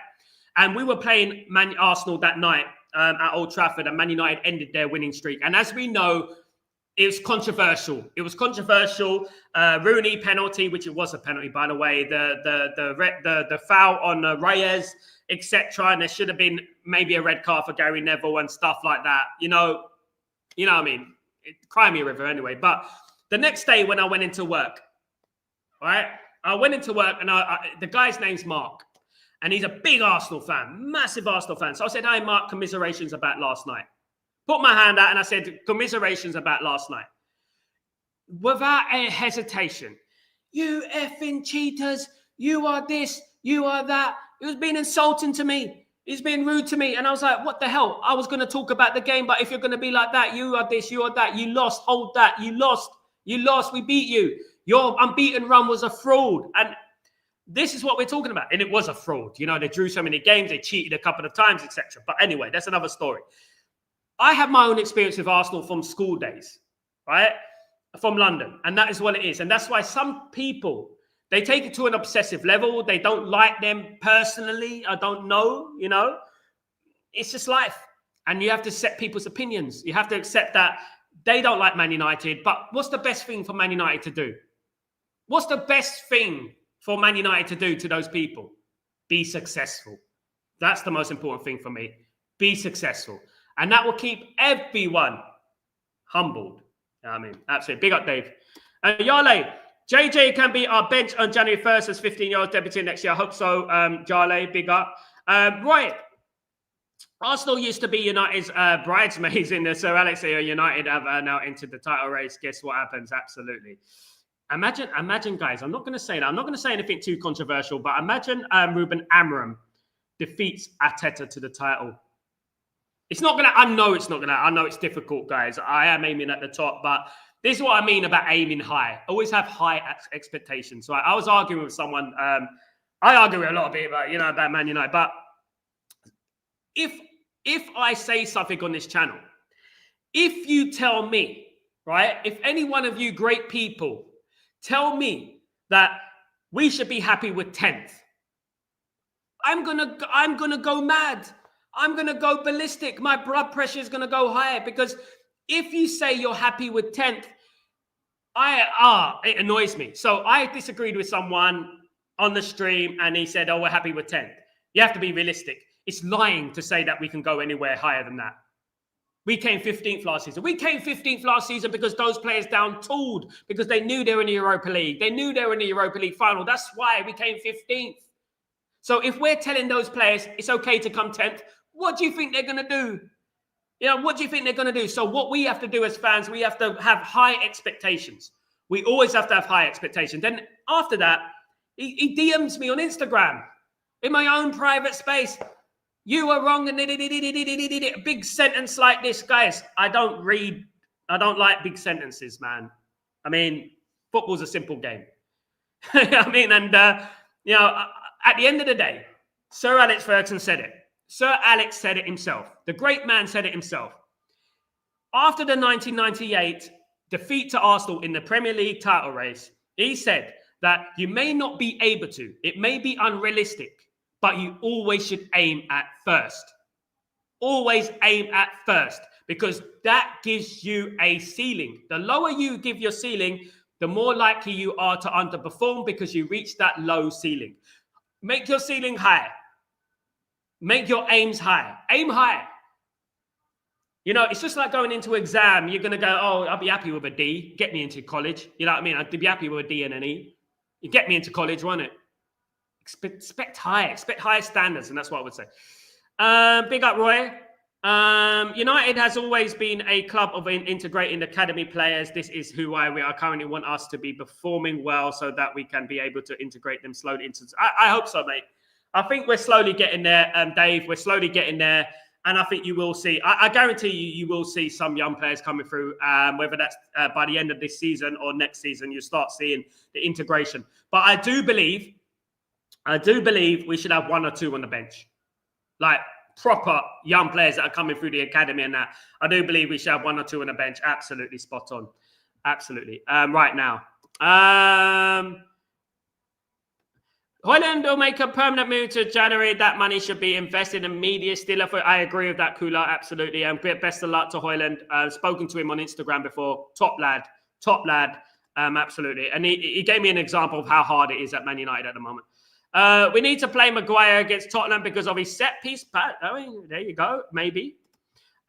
And we were playing Arsenal that night at Old Trafford, and Man United ended their winning streak. And as we know, it was controversial. It was controversial. Rooney penalty, which it was a penalty, by the way. The foul on Reyes, etc. And there should have been maybe a red card for Gary Neville and stuff like that. You know what I mean? Cry me a river anyway. But the next day when I went into work, right? I went into work and the guy's name's Mark. And he's a big Arsenal fan, massive Arsenal fan. So I said, "Hi, Mark, commiserations about last night." Put my hand out and I said, "Commiserations about last night." Without a hesitation, "You effing cheaters, you are this, you are that." He was being insulting to me. He's being rude to me. And I was like, what the hell? I was going to talk about the game, but if you're going to be like that, you are this, you are that, you lost, hold that, you lost, we beat you. Your unbeaten run was a fraud. And this is what we're talking about. And it was a fraud. You know, they drew so many games, they cheated a couple of times, etc. But anyway, that's another story. I have my own experience with Arsenal from school days, right? From London. And that is what it is. And that's why some people, they take it to an obsessive level. They don't like them personally. I don't know, you know. It's just life. And you have to accept people's opinions. You have to accept that they don't like Man United. But what's the best thing for Man United to do? What's the best thing for Man United to do to those people? Be successful. That's the most important thing for me. Be successful. And that will keep everyone humbled. I mean, absolutely. Big up, Dave. Yale, JJ can be our bench on January 1st as 15-year-old debuting next year. I hope so, Yale. Big up. Right. Arsenal used to be United's bridesmaids in the Sir Alex era. United have now entered the title race. Guess what happens? Absolutely. Imagine, guys, I'm not going to say that. I'm not going to say anything too controversial, but imagine Ruben Amorim defeats Arteta to the title. It's not going to, I know it's difficult, guys. I am aiming at the top, but this is what I mean about aiming high. Always have high expectations. So I was arguing with someone. I argue with a lot of people about Man United, but if I say something on this channel, if you tell me, right, if any one of you great people tell me that we should be happy with 10th, I'm gonna go mad. I'm gonna go ballistic. My blood pressure is gonna go higher, because if you say you're happy with 10th, it annoys me. So I disagreed with someone on the stream, and he said, "Oh, we're happy with 10th." You have to be realistic. It's lying to say that we can go anywhere higher than that. We came 15th last season. We came 15th last season because those players down-tooled, because they knew they were in the Europa League. They knew they were in the Europa League final. That's why we came 15th. So if we're telling those players it's okay to come 10th, what do you think they're going to do? You know, what do you think they're going to do? So what we have to do as fans, we have to have high expectations. We always have to have high expectations. Then after that, he DMs me on Instagram in my own private space. "You were wrong," and a big sentence like this. Guys, I don't like big sentences, man. I mean, football's a simple game. I mean, and, at the end of the day, Sir Alex Ferguson said it. Sir Alex said it himself. The great man said it himself. After the 1998 defeat to Arsenal in the Premier League title race, he said that you may not be able to. It may be unrealistic, but you always should aim at first. Always aim at first, because that gives you a ceiling. The lower you give your ceiling, the more likely you are to underperform, because you reach that low ceiling. Make your ceiling high. Make your aims high. Aim high. You know, it's just like going into an exam. You're going to go, "Oh, I'll be happy with a D. Get me into college." You know what I mean? I'd be happy with a D and an E. You get me into college, won't it? Expect high standards, and that's what I would say. Big up, Roy. United has always been a club of integrating academy players. This is who we are currently want us to be performing well, so that we can be able to integrate them slowly into. I hope so, mate. I think we're slowly getting there, Dave. We're slowly getting there. And I think you will see, I guarantee you will see some young players coming through, whether that's by the end of this season or next season, you start seeing the integration. But I do believe we should have 1 or 2 on the bench. Like proper young players that are coming through the academy and that. I do believe we should have 1 or 2 on the bench. Absolutely spot on. Absolutely. Right now. Holland will make a permanent move to January. That money should be invested in media still. I agree with that, Kula. Absolutely. And best of luck to Hoyland. Spoken to him on Instagram before. Top lad. Absolutely. And he gave me an example of how hard it is at Man United at the moment. We need to play Maguire against Tottenham because of his set piece. There you go. Maybe.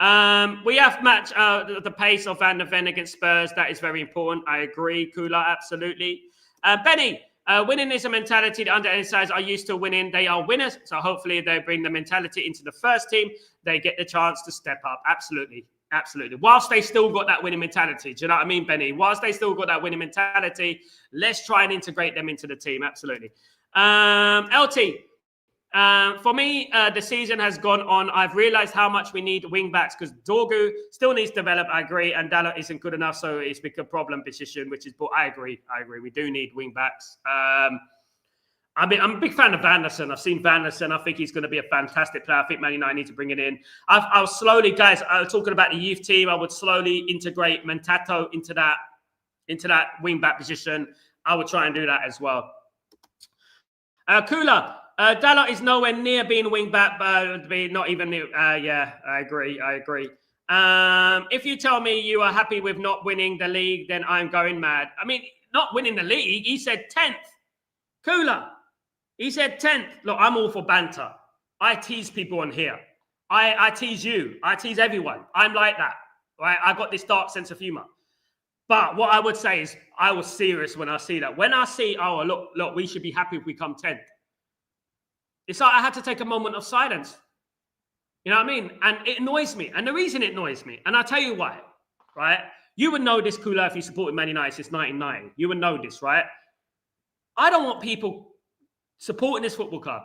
We have matched the pace of Van der Ven against Spurs. That is very important. I agree, Kula. Absolutely. Benny. Winning is a mentality. The under-sides are used to winning. They are winners. So hopefully they bring the mentality into the first team. They get the chance to step up. Absolutely. Whilst they still got that winning mentality. Do you know what I mean, Benny? Whilst they still got that winning mentality, let's try and integrate them into the team. Absolutely. LT. For me, the season has gone on. I've realized how much we need wing backs because Dorgu still needs to develop. I agree. And Dalot isn't good enough. So it's become a problem position, which is, but I agree. We do need wing backs. I'm a big fan of Vanderson. I've seen Vanderson. I think he's going to be a fantastic player. I think Man United need to bring it in. I'll slowly, guys, talking about the youth team, I would slowly integrate Mentato into that wing back position. I would try and do that as well. Kula. Dalot is nowhere near being wing back, but not even near. Yeah, I agree. If you tell me you are happy with not winning the league, then I'm going mad. I mean, not winning the league. He said 10th. Cooler. He said 10th. Look, I'm all for banter. I tease people on here. I tease you. I tease everyone. I'm like that. Right? I got this dark sense of humor. But what I would say is I was serious when I see that. When I see, oh, look, we should be happy if we come 10th. It's like I had to take a moment of silence. You know what I mean? And it annoys me. And the reason it annoys me, and I'll tell you why, right? You would know this, Kula, if you supported Man United since 1990. You would know this, right? I don't want people supporting this football club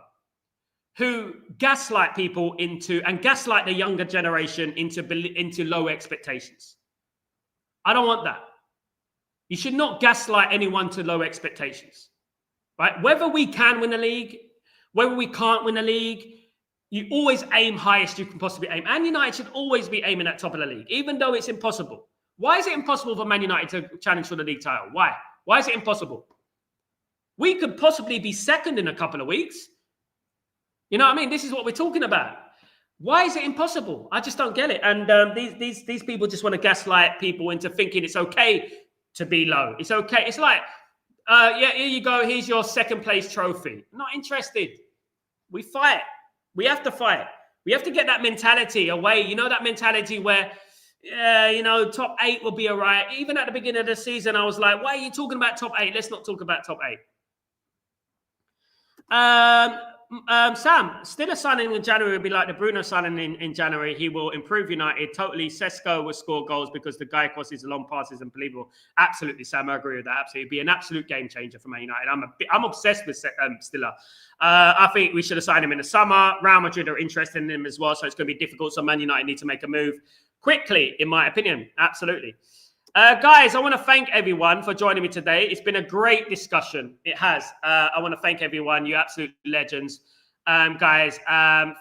who gaslight people and gaslight the younger generation into low expectations. I don't want that. You should not gaslight anyone to low expectations, right? Whether we can win the league, whether we can't win the league, you always aim highest you can possibly aim. And United should always be aiming at top of the league, even though it's impossible. Why is it impossible for Man United to challenge for the league title? Why? Why is it impossible? We could possibly be second in a couple of weeks. You know what I mean? This is what we're talking about. Why is it impossible? I just don't get it. And these people just want to gaslight people into thinking it's okay to be low. It's okay. It's like, yeah, here you go. Here's your second place trophy. Not interested. We fight. We have to fight. We have to get that mentality away. You know, that mentality where, yeah, you know, top 8 will be all right. Even at the beginning of the season, I was like, why are you talking about top 8? Let's not talk about top 8. Sam, still a signing in January will be like the Bruno signing in January. He will improve United totally. Sesko will score goals because the guy crosses the long passes unbelievable. Absolutely, Sam, I agree with that. Absolutely, be an absolute game changer for Man United. I'm obsessed with Stiller. I think we should have signed him in the summer. Real Madrid are interested in him as well, so it's going to be difficult. So Man United need to make a move quickly, in my opinion. Absolutely. Guys, I want to thank everyone for joining me today. It's been a great discussion. It has. I want to thank everyone. You absolute legends. Guys,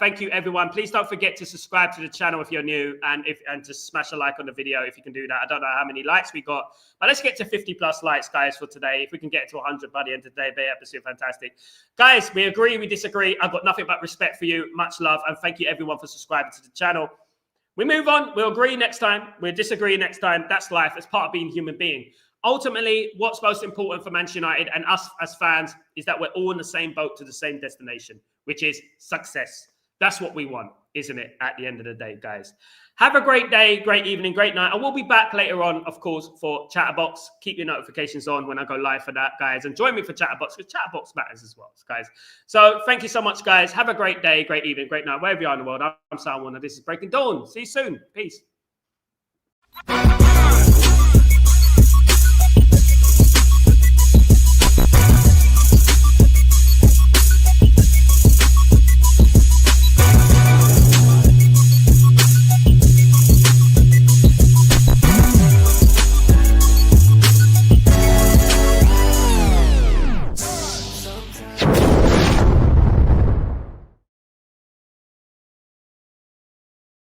thank you, everyone. Please don't forget to subscribe to the channel if you're new and to smash a like on the video if you can do that. I don't know how many likes we got, but let's get to 50 plus likes, guys, for today. If we can get to 100 by the end of the day, that'd be absolutely fantastic. Guys, we agree, we disagree. I've got nothing but respect for you. Much love. And thank you, everyone, for subscribing to the channel. We move on. We'll agree next time. We'll disagree next time. That's life. It's part of being a human being. Ultimately, what's most important for Manchester United and us as fans is that we're all in the same boat to the same destination, which is success. That's what we want, isn't it, at the end of the day, guys? Have a great day, great evening, great night. I will be back later on, of course, for Chatterbox. Keep your notifications on when I go live for that, guys. And join me for Chatterbox, because Chatterbox matters as well, guys. So thank you so much, guys. Have a great day, great evening, great night, wherever you are in the world. I'm Sal Warner. This is Breaking Dawn. See you soon. Peace.